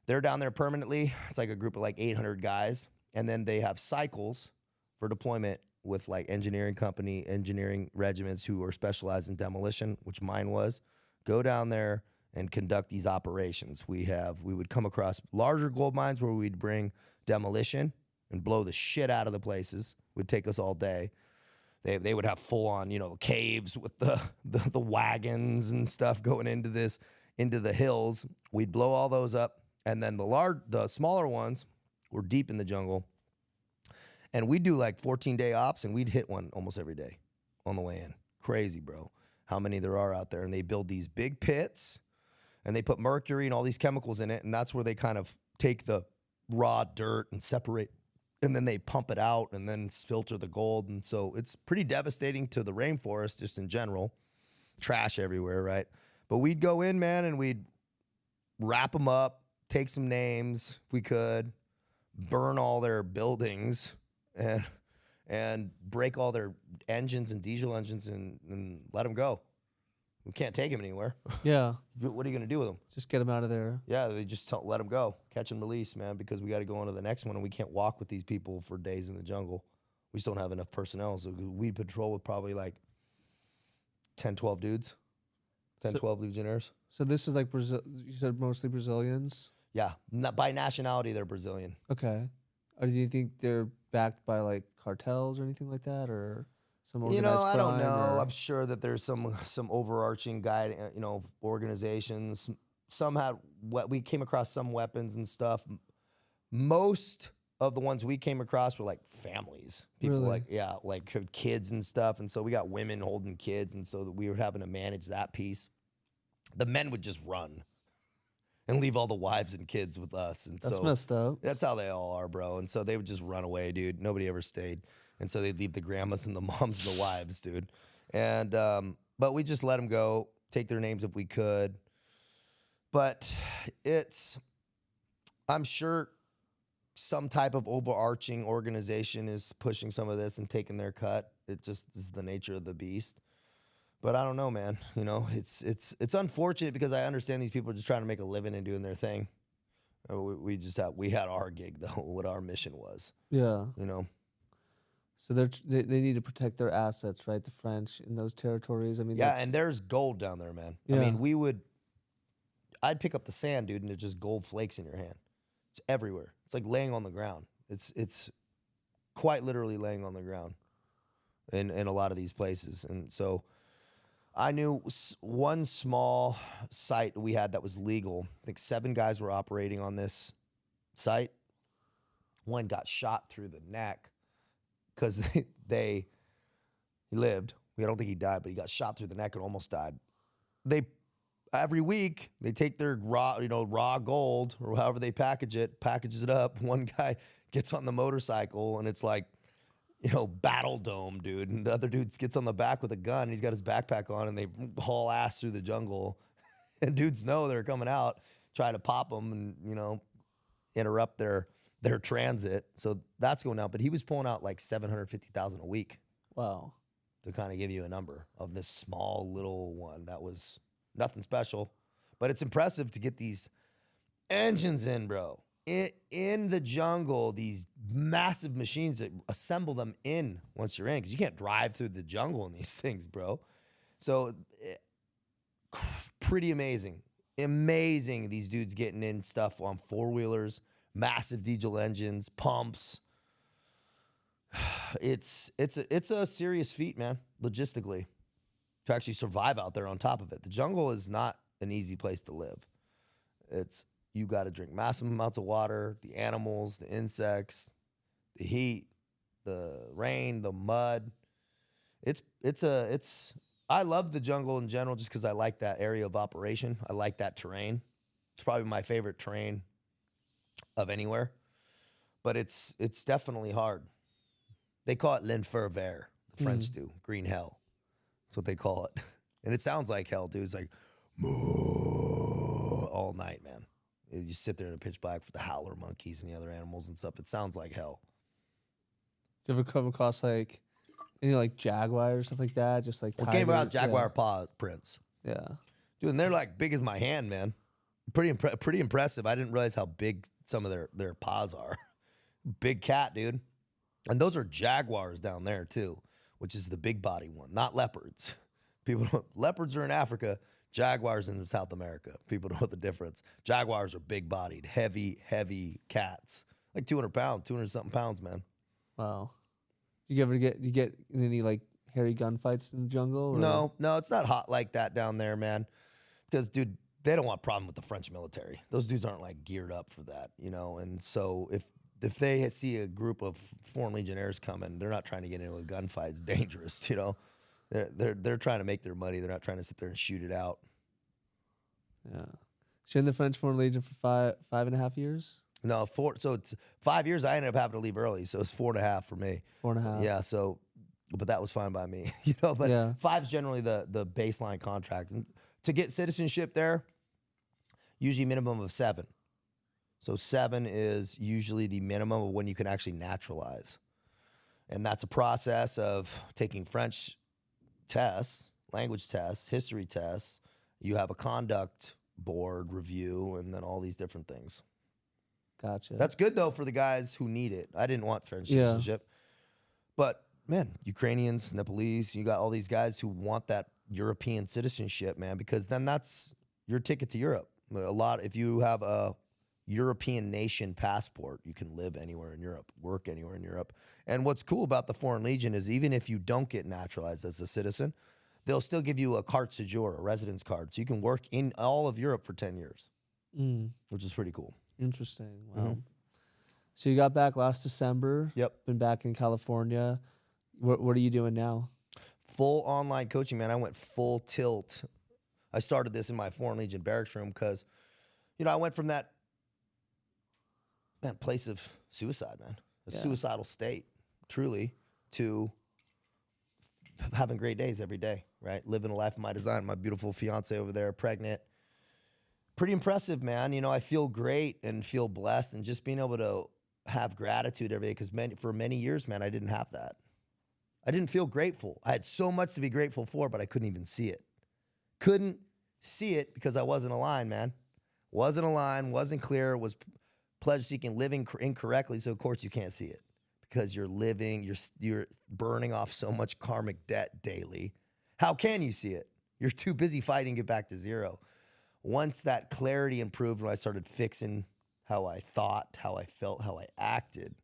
They're down there permanently. It's like a group of like 800 guys. And then they have cycles for deployment with like engineering regiments who are specialized in demolition, which mine was, go down there and conduct these operations. We would come across larger gold mines where we'd bring demolition and blow the shit out of the places. It would take us all day. They would have full on, caves with the wagons and stuff going into the hills. We'd blow all those up. And then the smaller ones were deep in the jungle. And we'd do like 14-day ops, and we'd hit one almost every day on the way in. Crazy, bro, how many there are out there. And they build these big pits, and they put mercury and all these chemicals in it, and that's where they kind of take the raw dirt and separate, and then they pump it out and then filter the gold. And so it's pretty devastating to the rainforest just in general. Trash everywhere, right? But we'd go in, man, and we'd wrap them up, take some names if we could, burn all their buildings, and break all their engines and diesel engines and let them go. We can't take them anywhere.
Yeah.
What are you going to do with them?
Just get them out of there.
Yeah, they just let them go. Catch and release, man, because we got to go on to the next one, and we can't walk with these people for days in the jungle. We just don't have enough personnel. So we'd patrol with probably like 10, 12 dudes, 12 legionnaires.
So this is like Brazil. You said mostly Brazilians?
Yeah. By nationality, they're Brazilian.
Okay. Or do you think they're backed by like cartels or anything like that, or some organized
I
crime?
don't know.
Or?
I'm sure that there's some overarching guide, organizations. Some had we came across some weapons and stuff. Most of the ones we came across were like families, people
Really?
like kids and stuff. And so we got women holding kids, and so we were having to manage that piece. The men would just run and leave all the wives and kids with us. And
That's
so
messed up.
that's how they all are, bro. And so they would just run away, dude. Nobody ever stayed. And so they'd leave the grandmas and the moms and the wives, dude. And, but we just let them go, take their names if we could. But I'm sure some type of overarching organization is pushing some of this and taking their cut. It just is the nature of the beast. But I don't know, man. You know, it's unfortunate because I understand these people are just trying to make a living and doing their thing. We had our gig though, what our mission was.
Yeah.
You know.
So they need to protect their assets, right? The French in those territories. I mean,
yeah, and there's gold down there, man.
Yeah.
I mean, I'd pick up the sand, dude, and there's just gold flakes in your hand. It's everywhere. It's like laying on the ground. It's quite literally laying on the ground in a lot of these places. And so I knew one small site we had that was legal. I think 7 guys were operating on this site. One got shot through the neck because he lived. I don't think he died, but he got shot through the neck and almost died. Every week they take their raw gold or however they packages it up. One guy gets on the motorcycle and it's like, Battle Dome, dude. And the other dude gets on the back with a gun and he's got his backpack on and they haul ass through the jungle. And dudes know they're coming out, try to pop them and, interrupt their transit. So that's going out. But he was pulling out like $750,000 a week.
Wow.
To kind of give you a number of this small little one that was nothing special. But it's impressive to get these engines in, bro. In the jungle, these massive machines that assemble them in once you're in, because you can't drive through the jungle in these things, bro. So pretty amazing. Amazing, these dudes getting in stuff on 4-wheelers, massive diesel engines, pumps. It's a serious feat, man, logistically, to actually survive out there on top of it. The jungle is not an easy place to live. You got to drink massive amounts of water, the animals, the insects, the heat, the rain, the mud. I love the jungle in general just because I like that area of operation. I like that terrain. It's probably my favorite terrain of anywhere, but it's definitely hard. They call it l'enfer vert. The French do. Green hell. That's what they call it. And it sounds like hell, dude. It's like all night, man. You sit there in the pitch black for the howler monkeys and the other animals and stuff. It sounds like hell.
Do you ever come across like any like jaguar or stuff like that? Just like
came around jaguar paw prints.
Yeah.
Dude, and they're like big as my hand, man. Pretty impressive. I didn't realize how big some of their paws are. Big cat, dude. And those are jaguars down there too, which is the big body one, not leopards. Leopards are in Africa, jaguars in South America. People don't know the difference. Jaguars are big bodied, heavy cats. Like 200 something pounds, man.
Wow. You get in any like hairy gunfights in the jungle? Or?
No, it's not hot like that down there, man. Because, dude, they don't want a problem with the French military. Those dudes aren't like geared up for that, And so if they see a group of foreign legionnaires coming, they're not trying to get into a gunfight. It's dangerous, They're trying to make their money. They're not trying to sit there and shoot it out.
Yeah. So in the French Foreign Legion for 5.5 years?
No, 4. So it's 5 years. I ended up having to leave early, so it's 4.5 for me.
4.5.
Yeah. So, but that was fine by me, But
yeah.
5 is generally the baseline contract. And to get citizenship there, usually minimum of 7. So 7 is usually the minimum of when you can actually naturalize. And that's a process of taking French tests, language tests, history tests. You have a conduct board review and then all these different things.
Gotcha.
That's good, though, for the guys who need it. I didn't want French citizenship. But, man, Ukrainians, Nepalese, you got all these guys who want that European citizenship, man, because then that's your ticket to Europe. If you have a European nation passport, you can live anywhere in Europe, work anywhere in Europe. And what's cool about the Foreign Legion is even if you don't get naturalized as a citizen, they'll still give you a carte séjour, a residence card. So you can work in all of Europe for 10 years, which is pretty cool.
Interesting. Wow. So you got back last December.
Yep.
Been back in California. What are you doing now?
Full online coaching, man. I went full tilt. I started this in my Foreign Legion barracks room because, I went from that place of suicide, man, suicidal state, truly, to having great days every day, right? Living a life of my design. My beautiful fiance over there, pregnant. Pretty impressive, man. I feel great and feel blessed, and just being able to have gratitude every day because for many years, man, I didn't have that. I didn't feel grateful. I had so much to be grateful for, but I couldn't even see it. Couldn't see it because I wasn't aligned, man. Wasn't aligned, wasn't clear, was pleasure-seeking, living incorrectly. So, of course, you can't see it because you're living, you're burning off so much karmic debt daily. How can you see it? You're too busy fighting to get back to zero. Once that clarity improved, when I started fixing how I thought, how I felt, how I acted,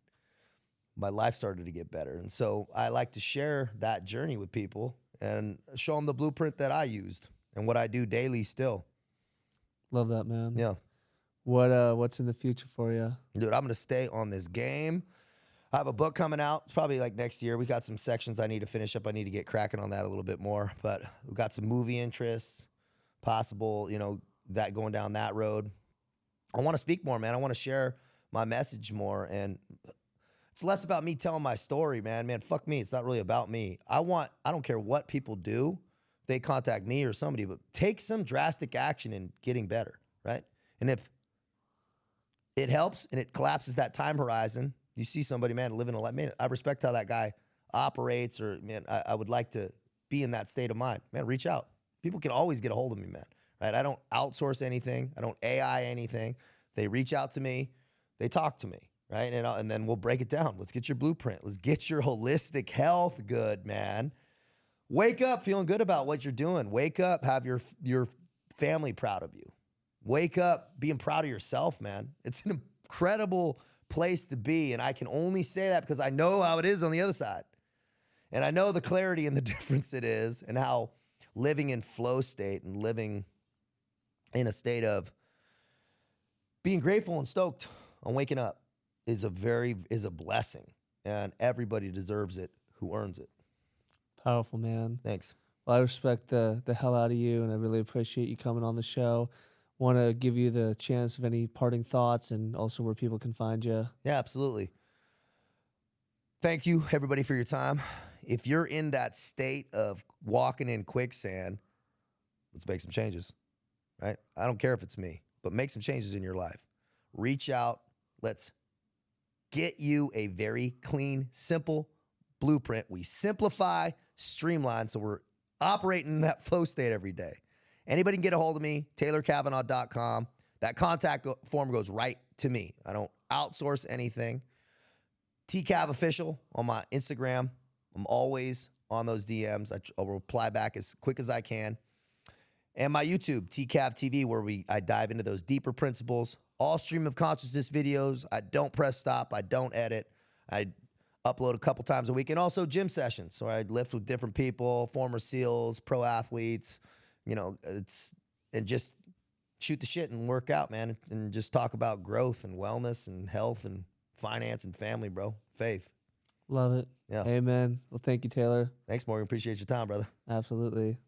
my life started to get better. And so I like to share that journey with people and show them the blueprint that I used and what I do daily still.
Love that, man.
Yeah.
What's in the future for you?
Dude, I'm going to stay on this game. I have a book coming out. It's probably like next year. We got some sections I need to finish up. I need to get cracking on that a little bit more. But we've got some movie interests, possible, that going down that road. I want to speak more, man. I want to share my message more. And it's less about me telling my story, man. Man, fuck me. It's not really about me. I don't care what people do. They contact me or somebody, but take some drastic action in getting better, right? And if it helps and it collapses that time horizon, you see somebody, man, living a life. Man, I respect how that guy operates, or man, I would like to be in that state of mind. Man, reach out. People can always get a hold of me, man. Right? I don't outsource anything. I don't AI anything. They reach out to me. They talk to me, right? And then we'll break it down. Let's get your blueprint. Let's get your holistic health good, man. Wake up feeling good about what you're doing. Wake up, have your family proud of you. Wake up being proud of yourself, man. It's an incredible place to be, and I can only say that because I know how it is on the other side. And I know the clarity and the difference it is, and how living in flow state and living in a state of being grateful and stoked on waking up is a blessing, and everybody deserves it who earns it.
Powerful, man.
Thanks.
Well, I respect the hell out of you, and I really appreciate you coming on the show. Want to give you the chance of any parting thoughts and also where people can find you.
Yeah, absolutely. Thank you, everybody, for your time. If you're in that state of walking in quicksand, let's make some changes, right? I don't care if it's me, but make some changes in your life. Reach out. Let's get you a very clean, simple blueprint. We simplify, streamline, so we're operating in that flow state every day. Anybody can get a hold of me, taylorcavanaugh.com. That contact form goes right to me. I don't outsource anything. TCav Official on my Instagram. I'm always on those DMs. I'll reply back as quick as I can. And my YouTube, TCav TV, where I dive into those deeper principles. All stream of consciousness videos. I don't press stop. I don't edit. I upload a couple times a week. And also gym sessions where I lift with different people, former SEALs, pro athletes. And just shoot the shit and work out, man, and just talk about growth and wellness and health and finance and family, bro. Faith.
Love it.
Yeah.
Amen. Well, thank you, Taylor.
Thanks, Morgan. Appreciate your time, brother.
Absolutely.